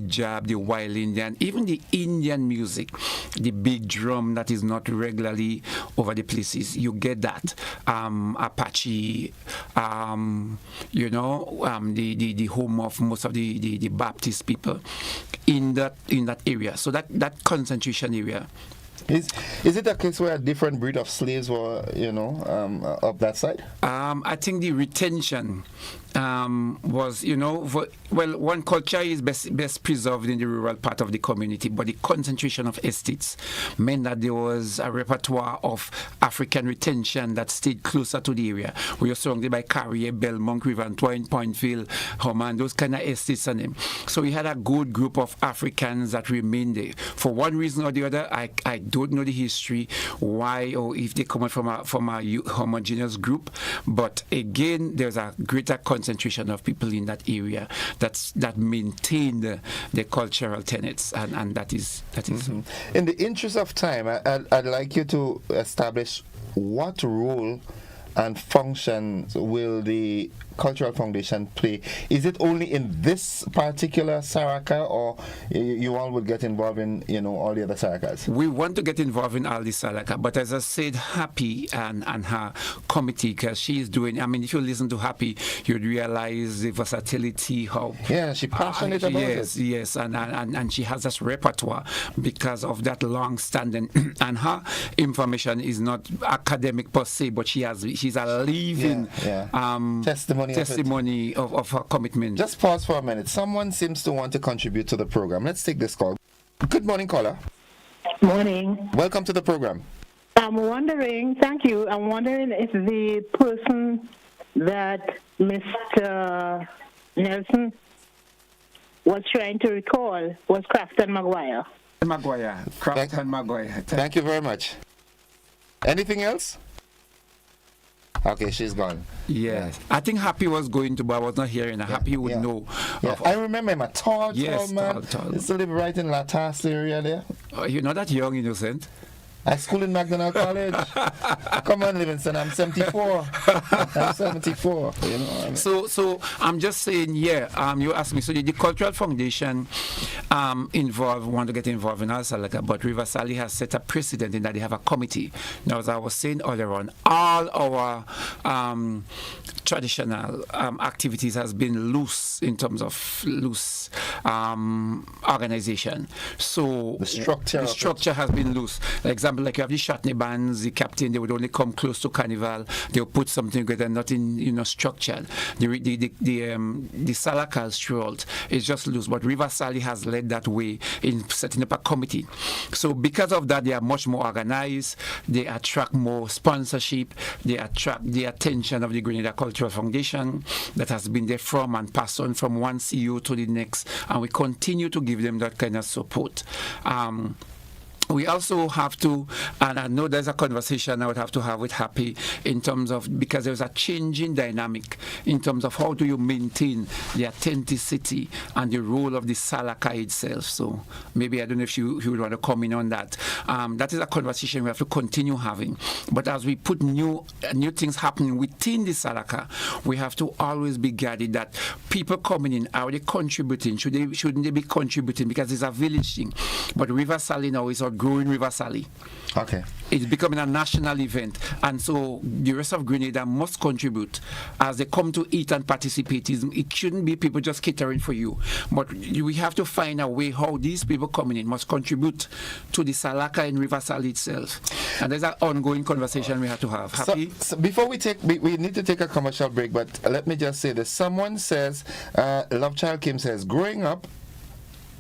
jab, the wild Indian, even the Indian music, the big drum that is not regularly over the places, you get that. Apache, the home of most of the Baptist people in that area. So that concentration area. Is it a case where a different breed of slaves were, up that side? I think the retention was, one culture is best preserved in the rural part of the community, but the concentration of estates meant that there was a repertoire of African retention that stayed closer to the area. We were surrounded by Carrier, Belmont, Rivantoin, Pointville, Homan, those kind of estates and them. So we had a good group of Africans that remained there. For one reason or the other, I don't know the history, why or if they come from a homogeneous group, but again, there's a greater concentration of people in that area that maintain the cultural tenets, and that is. Mm-hmm. In the interest of time, I'd like you to establish what role and functions will the Cultural Foundation play? Is it only in this particular Saraka, or you all would get involved in all the other Sarakas? We want to get involved in all the Saraka, but as I said, Happy and her committee, because she is doing. I mean, if you listen to Happy, you'd realize the versatility. How she's passionate about it. Yes, and she has this repertoire because of that long-standing. And her information is not academic per se, but she's a living testimony of her commitment. Just pause for a minute. Someone seems to want to contribute to the program. Let's take this call. Good morning, caller. Morning. Welcome to the program. I'm wondering if the person that Mr. Nelson was trying to recall was Crafton Maguire. Crafton Maguire. Thank you very much. Anything else? Okay, she's gone. Yes. I think Happy was going to, but I was not hearing. Happy would know. I remember him, a tall man. Tall. He used to live right in Latas area there. You're not that young, innocent. I schooled in McDonald College. Come on, Livingston, I'm 74. I'm 74. So I'm just saying, you asked me. So the Cultural Foundation want to get involved in Al-Salaka, but River Sally has set a precedent in that they have a committee. Now, as I was saying earlier on, all our traditional activities has been loose in terms of loose organization. So the structure has been loose. For example, example, like you have the Chutney bands, the captain, they would only come close to Carnival. They would put something together, nothing, structured. The Salakals throughout is just loose, but River Sally has led that way in setting up a committee. So because of that, they are much more organized. They attract more sponsorship. They attract the attention of the Grenada Cultural Foundation that has been there from and passed on from one CEO to the next, and we continue to give them that kind of support. We also have to, and I know there's a conversation I would have to have with Happy in terms of, because there's a changing dynamic in terms of how do you maintain the authenticity and the role of the Salaka itself. So maybe, I don't know if you would want to comment on that. That is a conversation we have to continue having. But as we put new things happening within the Salaka, we have to always be guarded that people coming in, are they contributing? Shouldn't they be contributing? Because it's a village thing. But River Sally now is growing River Sally. Okay. It's becoming a national event, and so the rest of Grenada must contribute as they come to eat and participate. It shouldn't be people just catering for you, but we have to find a way how these people coming in must contribute to the Salaka and River Sally itself. And there's an ongoing conversation we have to have. Happy? So before we need to take a commercial break, but let me just say this. Someone says, Love Child Kim says, growing up,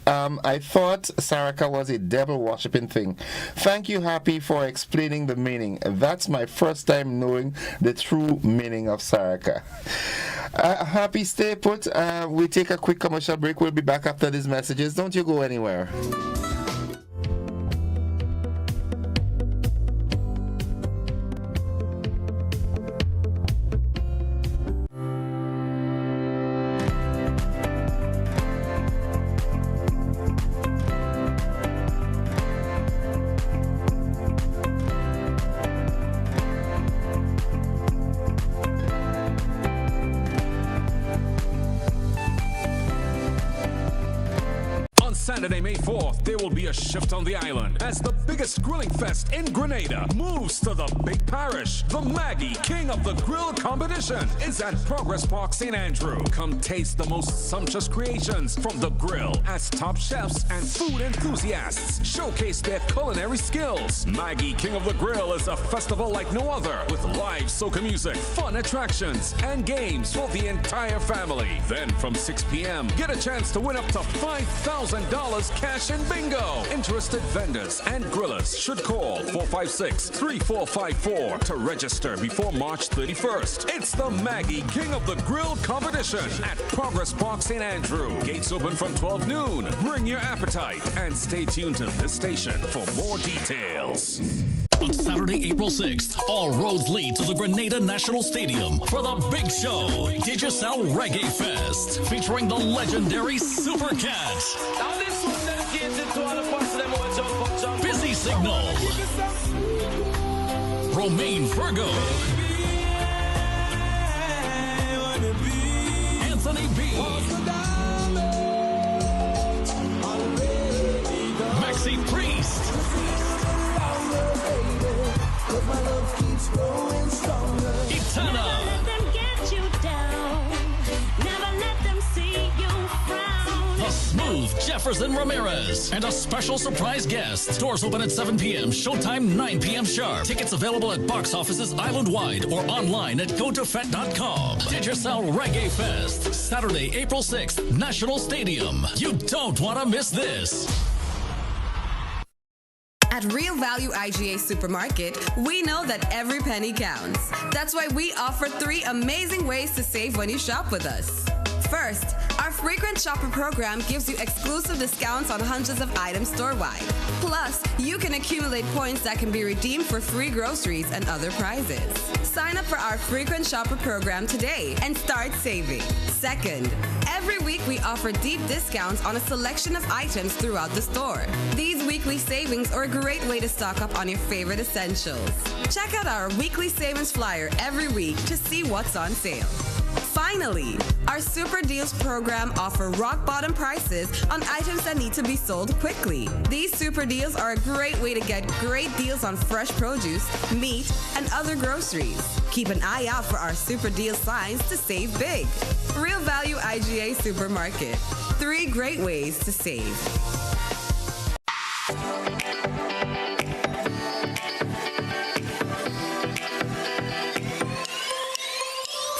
I thought Saraka was a devil worshipping thing. Thank you, Happy, for explaining the meaning. That's my first time knowing the true meaning of Saraka. Happy, stay put. We take a quick commercial break. We'll be back after these messages. Don't you go anywhere. Saturday, May 4th, there will be a shift on the island as the biggest grilling fest in Grenada moves to the big parish. The Maggie King of the Grill competition is at Progress Park, St. Andrew. Come taste the most sumptuous creations from the grill as top chefs and food enthusiasts showcase their culinary skills. Maggie King of the Grill is a festival like no other with live soca music, fun attractions, and games for the entire family. Then from 6 p.m., get a chance to win up to $5,000 cash and bingo. Interested vendors and grillers should call 456-3454 to register before March 31st. It's the Maggie King of the Grill competition at Progress Park, St. Andrew. Gates open from 12 noon. Bring your appetite and stay tuned to this station for more details. On Saturday, April 6th, all roads lead to the Grenada National Stadium for the big show, Digicel Reggae Fest, featuring the legendary Super Cat. Now this one's dedicated to all the parts of them who jump. Busy Signal. Romaine Virgo. Anthony B. Maxi Priest. Etana. Let them get you down. Never let them see you frown. The Smooth Jefferson Ramirez. And a special surprise guest. Doors open at 7 p.m. Showtime 9 p.m. sharp. Tickets available at box offices island-wide or online at gotofet.com. Digicel Reggae Fest. Saturday, April 6th, National Stadium. You don't want to miss this. At Real Value IGA Supermarket, we know that every penny counts. That's why we offer 3 amazing ways to save when you shop with us. First, our frequent shopper program gives you exclusive discounts on hundreds of items store-wide. Plus, you can accumulate points that can be redeemed for free groceries and other prizes. Sign up for our frequent shopper program today and start saving. Second, every week we offer deep discounts on a selection of items throughout the store. These weekly savings are a great way to stock up on your favorite essentials. Check out our weekly savings flyer every week to see what's on sale. Finally, our Super Deals program offer rock-bottom prices on items that need to be sold quickly. These Super Deals are a great way to get great deals on fresh produce, meat, and other groceries. Keep an eye out for our Super Deals signs to save big. Real Value IGA Supermarket. 3 great ways to save.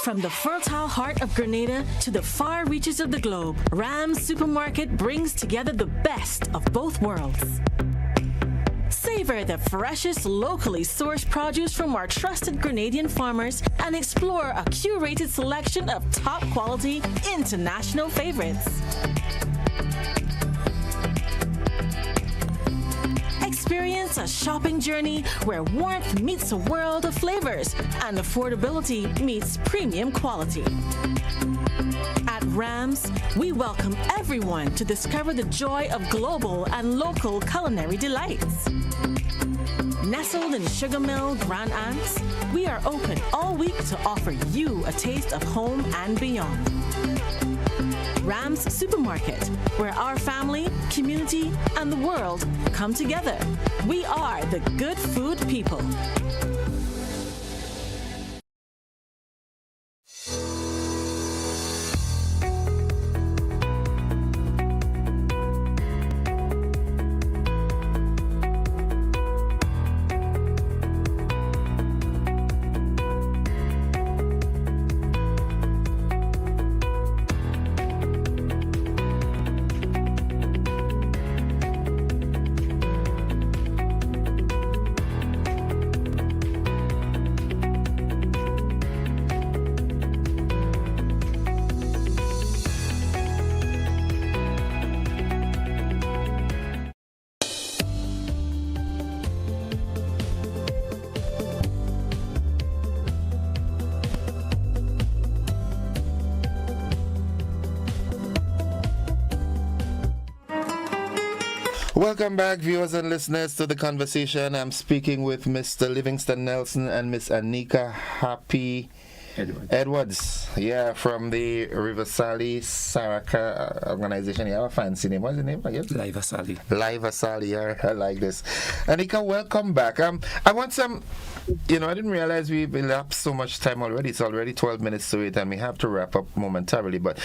From the fertile heart of Grenada to the far reaches of the globe, Rams Supermarket brings together the best of both worlds. Savor the freshest, locally sourced produce from our trusted Grenadian farmers and explore a curated selection of top quality international favorites. Experience a shopping journey where warmth meets a world of flavors and affordability meets premium quality. At Rams, we welcome everyone to discover the joy of global and local culinary delights. Nestled in Sugar Mill, Grand Anse, we are open all week to offer you a taste of home and beyond. Rams Supermarket, where our family, community, and the world come together. We are the good food people. Welcome back, viewers and listeners, to the conversation. I'm speaking with Mr. Livingston Nelson and Miss Anika Happy Edwards. Yeah, from the River Sally Saraka organization. You have a fancy name. What's the name again? Live Sally. Live Sally. I like this. Anika, welcome back. I want some. I didn't realize we've elapsed so much time already. It's already 12 minutes to it, and we have to wrap up momentarily. But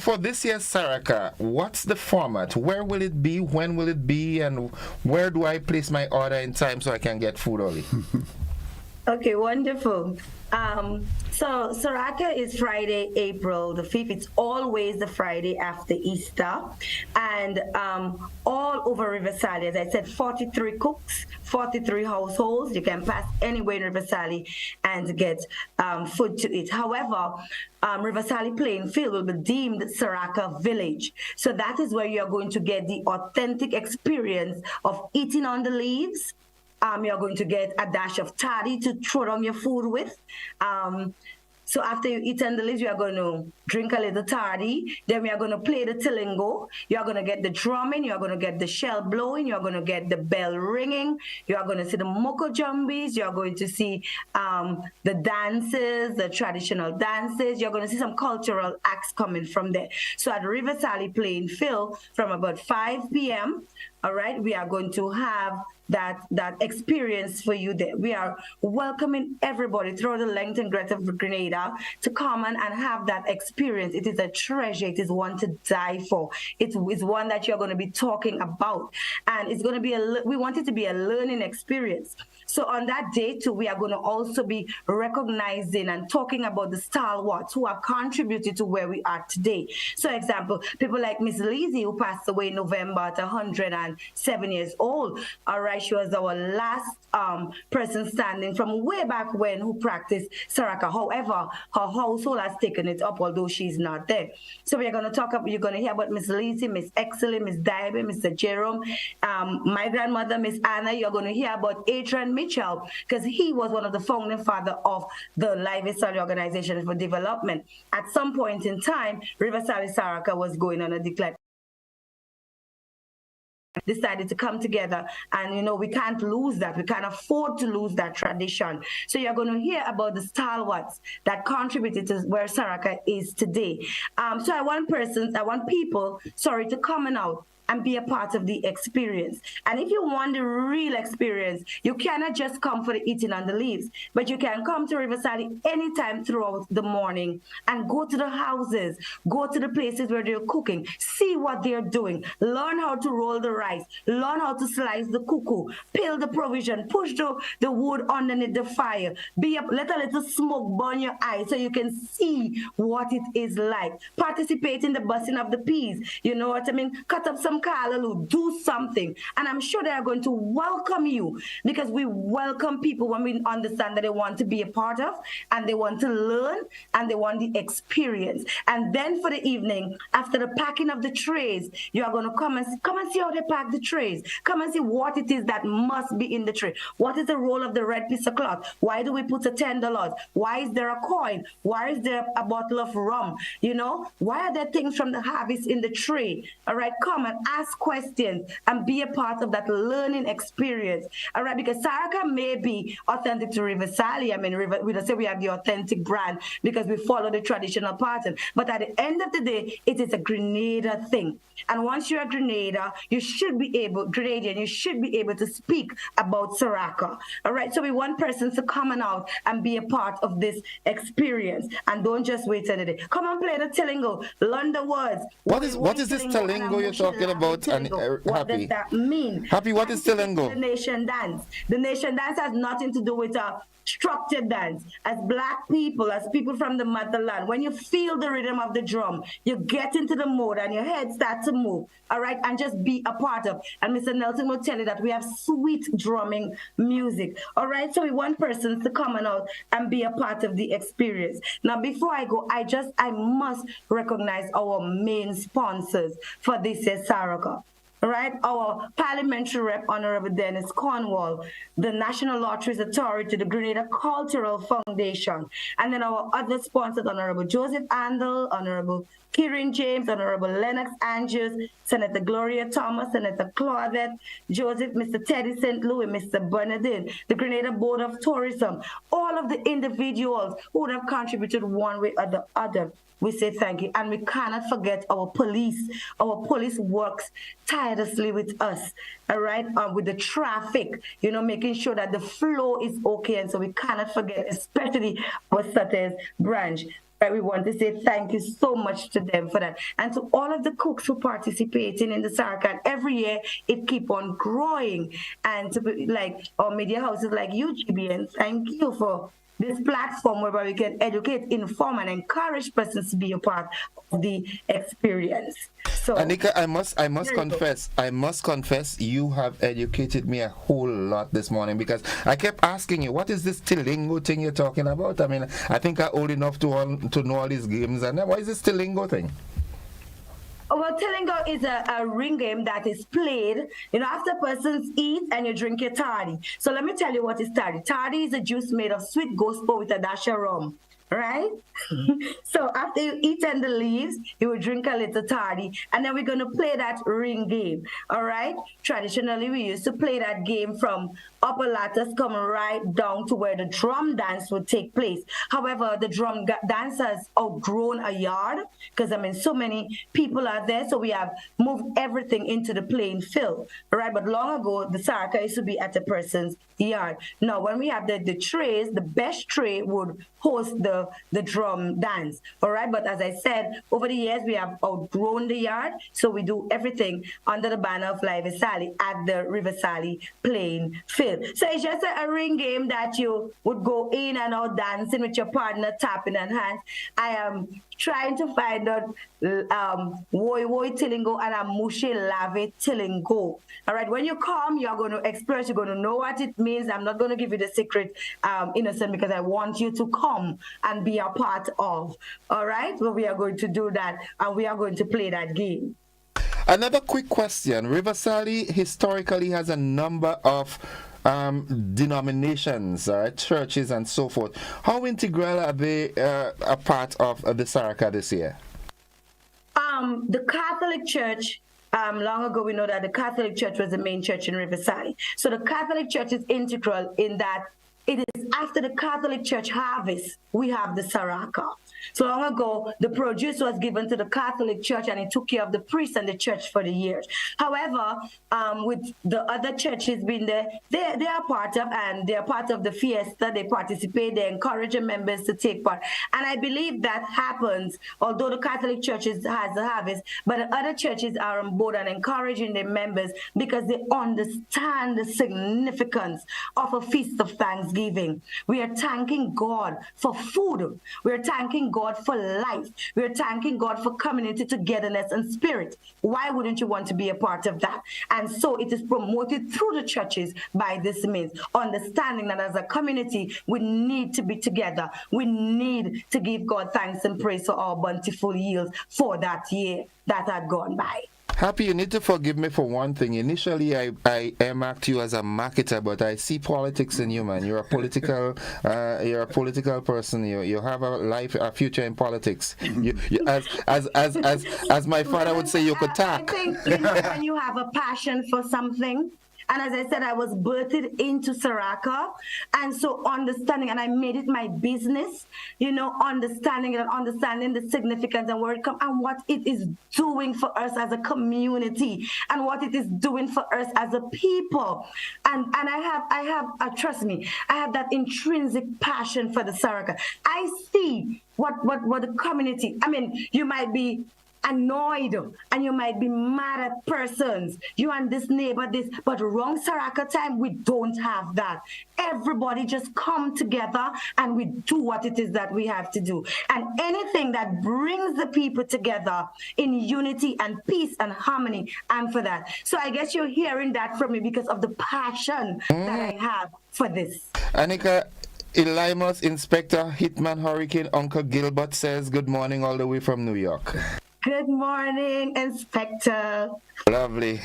for this year's Saraka, what's the format? Where will it be? When will it be? And where do I place my order in time so I can get food early? Okay, wonderful. So Saraka is Friday, April the 5th. It's always the Friday after Easter. And all over River Sally, as I said, 43 cooks, 43 households. You can pass anywhere in River Sally and get food to eat. However, River Sally Plainfield will be deemed Saraka Village. So that is where you're going to get the authentic experience of eating on the leaves. You're going to get a dash of toddy to throw on your food with. So after you eat on the leaves, you are going to drink a little toddy. Then we are going to play the tilingo. You are going to get the drumming. You are going to get the shell blowing. You are going to get the bell ringing. You are going to see the moko jumbies. You are going to see the dances, the traditional dances. You're going to see some cultural acts coming from there. So at River Sally Plainfield, from about 5 p.m., all right, we are going to have that experience for you there. We are welcoming everybody throughout the length and breadth of Grenada to come and have that experience. It is a treasure. It is one to die for. It is one that you're going to be talking about. And it's going to be we want it to be a learning experience. So on that day too, we are going to also be recognizing and talking about the stalwarts who have contributed to where we are today. So example, people like Miss Lizzie, who passed away in November at 107 years old. All right, she was our last person standing from way back when who practiced Saraka. However, her household has taken it up, although she's not there. So we're going to talk about, you're going to hear about Miss Lizzie, Miss Exley, Miss Diaby, Mr. Jerome, my grandmother, Miss Anna. You're going to hear about Adrian Mitchell, because he was one of the founding father of the Live Sally Organization for Development. At some point in time, River Sally Saraka was going on a decline. Decided to come together, and we can't lose that. We can't afford to lose that tradition. So you're going to hear about the stalwarts that contributed to where Saraka is today. So I want people, to come out and be a part of the experience. And if you want the real experience, you cannot just come for the eating on the leaves, but you can come to River Sally anytime throughout the morning and go to the houses, go to the places where they're cooking, see what they're doing, learn how to roll the rice, learn how to slice the cuckoo, peel the provision, push the wood underneath the fire, let a little smoke burn your eyes so you can see what it is like. Participate in the busting of the peas, you know what I mean? Cut up some callaloo, do something. And I'm sure they are going to welcome you, because we welcome people when we understand that they want to be a part of, and they want to learn, and they want the experience. And then for the evening, after the packing of the trays, you are going to come and see how they pack the trays. Come and see what it is that must be in the tray. What is the role of the red piece of cloth? Why do we put a $10? Why is there a coin? Why is there a bottle of rum? You know, why are there things from the harvest in the tray? All right, come and ask questions and be a part of that learning experience. All right, because Saraka may be authentic to River Sally. I mean, we don't say we have the authentic brand because we follow the traditional pattern. But at the end of the day, it is a Grenada thing. And once you're a Grenadian, you should be able to speak about Saraka. All right, so we want persons to come out and be a part of this experience, and don't just wait till the day. Come and play the Tilingo, learn the words. What is this Tilingo you're talking about? And what does that mean? Happy, what is Tilingo? The nation dance. The nation dance has nothing to do with structured dance. As Black people, as people from the motherland, when you feel the rhythm of the drum, you get into the mode and your head starts to move, all right, and just be a part of. And Mr. Nelson will tell you that we have sweet drumming music, all right? So we want persons to come out and be a part of the experience. Now, before I go, I must recognize our main sponsors for this year's Saraka. Right, our parliamentary rep, Honorable Dennis Cornwall, the National Lotteries Authority, the Grenada Cultural Foundation, and then our other sponsors, Honorable Joseph Andel, Honorable Kieran James, Honorable Lennox Andrews, Senator Gloria Thomas, Senator Claudette Joseph, Mr. Teddy St. Louis, Mr. Bernardine, the Grenada Board of Tourism, all of the individuals who would have contributed one way or the other. We say thank you. And we cannot forget our police. Our police works tirelessly with us, all right, with the traffic, you know, making sure that the flow is okay. And so we cannot forget, especially our Sutter's branch. Right, we want to say thank you so much to them for that. And to all of the cooks who participating in the Saraka. Every year, it keep on growing. And to be like our media houses like UGBN, thank you for this platform where we can educate, inform, and encourage persons to be a part of the experience. So, Anika, I must confess, you have educated me a whole lot this morning, because I kept asking you, what is this Tilingo thing you're talking about? I mean, I think I'm old enough to know all these games, and what is this Tilingo thing? Well, Tilingo is a ring game that is played, you know, after persons eat and you drink your toddy. So let me tell you what is toddy. Toddy is a juice made of sweet gospel with a dash of rum, right? So after you eat and the leaves, you will drink a little toddy, and then we're going to play that ring game, all right? Traditionally, we used to play that game from upper ladders coming right down to where the drum dance would take place. However, the drum dance has outgrown a yard, because I mean, so many people are there, so we have moved everything into the playing field, right? But long ago, the Saraka used to be at a person's yard. Now, when we have the trays, the best tray would host the drum dance, all right? But as I said, over the years, we have outgrown the yard, so we do everything under the banner of Live Sally at the River Sally playing field. So it's just a ring game that you would go in and out dancing with your partner, tapping and hands. I am trying to find out Woy Woy Tilingo and Amushe Lave Tilingo. All right, when you come, you're going to experience, you're going to know what it means. I'm not going to give you the secret, Innocent, because I want you to come and be a part of. All right, well, we are going to do that, and we are going to play that game. Another quick question. River Sally historically has a number of denominations, churches and so forth. How integral are they a part of the Saraka this year? The Catholic Church, long ago we know that the Catholic Church was the main church in River Sally. So the Catholic Church is integral in that it is after the Catholic Church harvest, we have the Saraka. So long ago, the produce was given to the Catholic Church and it took care of the priest and the church for the years. However, with the other churches being there, they are part of, and they are part of the fiesta. They participate, they encourage the members to take part. And I believe that happens, although the Catholic Church has the harvest, but the other churches are on board and encouraging their members because they understand the significance of a feast of Thanksgiving. We are thanking God for food. We are thanking God for life. We are thanking God for community togetherness and spirit. Why wouldn't you want to be a part of that? And so it is promoted through the churches by this means, understanding that as a community, we need to be together. We need to give God thanks and praise for our bountiful yields for that year that had gone by. Happy, you need to forgive me for one thing. Initially, I earmarked you as a marketer, but I see politics in you, man. You're a political person. You have a future in politics. As my father would say, you could talk. I think when you have a passion for something, and as I said, I was birthed into Saraka. And so understanding, and I made it my business, understanding the significance and where it comes and what it is doing for us as a community and what it is doing for us as a people. And I have trust me, I have that intrinsic passion for the Saraka. I see what the community, you might be annoyed and you might be mad at persons, you and this neighbor this, but wrong Saraka time, we don't have that. Everybody just come together and we do what it is that we have to do. And anything that brings the people together in unity and peace and harmony, I'm for that. So I guess you're hearing that from me because of the passion that I have for this. Anika, Elimas Inspector Hitman Hurricane Uncle Gilbert says good morning all the way from New York. Good morning, Inspector. Lovely.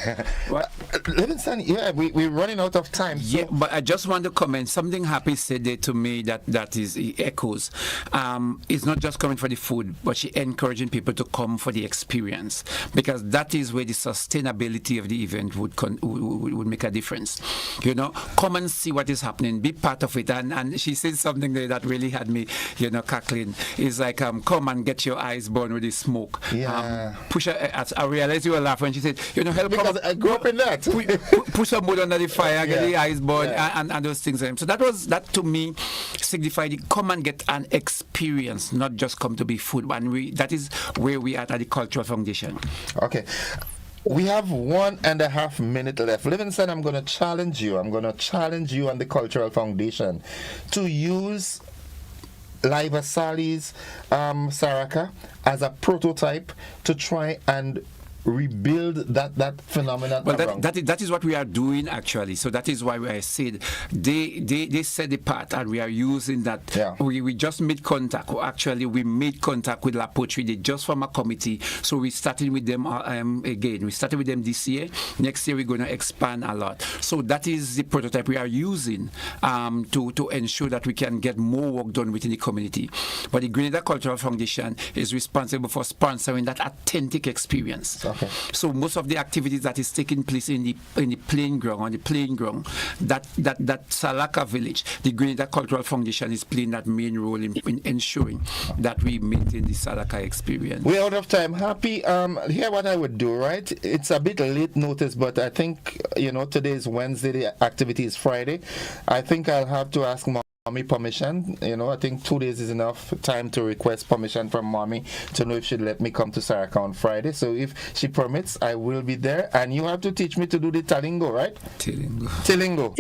Livingston, we're running out of time. So. Yeah, but I just want to comment. Something Happy said there to me that is echoes. It's not just coming for the food, but she encouraging people to come for the experience, because that is where the sustainability of the event would make a difference. Come and see what is happening, be part of it. And she said something there that really had me, cackling. It's like, come and get your eyes burned with the smoke. Yeah. I realized you were laughing. She said, help because I grew up in that. Put some wood under the fire, get the eyes burned, and those things. So that to me signified come and get an experience, not just come to be food. And that is where we are at the Cultural Foundation. Okay. We have 1.5 minutes left. Livingston, I'm going to challenge you. I'm going to challenge you and the Cultural Foundation to use Liva Sali's Saraka as a prototype to try and rebuild that phenomenon. Well, that is what we are doing actually. So that is why I said they set the path and we are using that. Yeah. We just made contact. Actually, we made contact with La Poterie. They just formed a committee. So we started with them again. We started with them this year. Next year we're going to expand a lot. So that is the prototype we are using to ensure that we can get more work done within the community. But the Grenada Cultural Foundation is responsible for sponsoring that authentic experience. Okay. So most of the activities that is taking place in the playing ground, that Salaka village, the Grenada Cultural Foundation is playing that main role in ensuring that we maintain the Salaka experience. We're out of time. Happy, here what I would do, right? It's a bit late notice, but I think, today is Wednesday, the activity is Friday. I think I'll have to ask Mommy permission. I think 2 days is enough time to request permission from Mommy to know if she'd let me come to Saraka on Friday. So if she permits, I will be there. And you have to teach me to do the Talingo, right? Talingo.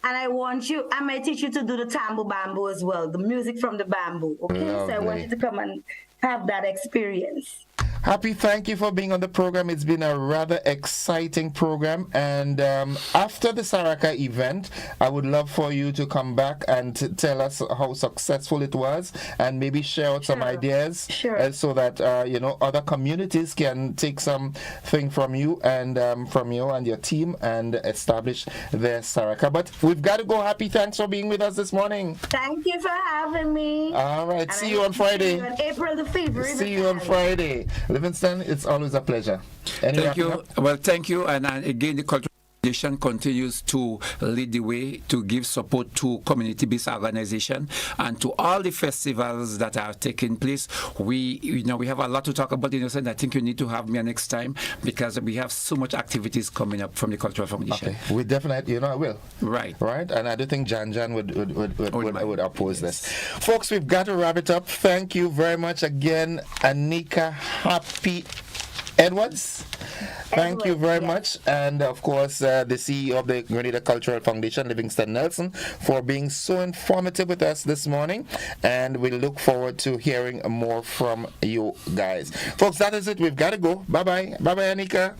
And I might teach you to do the Tambu Bamboo as well, the music from the bamboo. Okay, Lovely. So I want you to come and have that experience. Happy, thank you for being on the program. It's been a rather exciting program. And after the Saraka event, I would love for you to come back and tell us how successful it was and maybe share out some ideas so that, other communities can take something from you and your team and establish their Saraka. But we've got to go. Happy, thanks for being with us this morning. Thank you for having me. All right. See you on Friday. April the 5th. See you on Friday. Livingston, it's always a pleasure. Thank you. Well, thank you. And again, the culture Foundation continues to lead the way to give support to community-based organizations and to all the festivals that are taking place. We have a lot to talk about, and I think you need to have me next time because we have so much activities coming up from the Cultural Foundation. Okay. We definitely, I will. Right. Right, and I do think Jan would oppose this. Folks, we've got to wrap it up. Thank you very much again, Anika Happy Edwards. Thank you very much. And of course, the CEO of the Grenada Cultural Foundation, Livingston Nelson, for being so informative with us this morning. And we look forward to hearing more from you guys. Folks, that is it. We've got to go. Bye-bye. Bye-bye, Anika.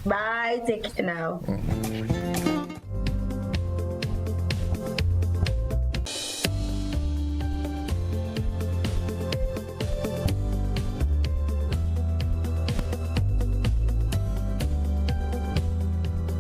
Bye. Take care now.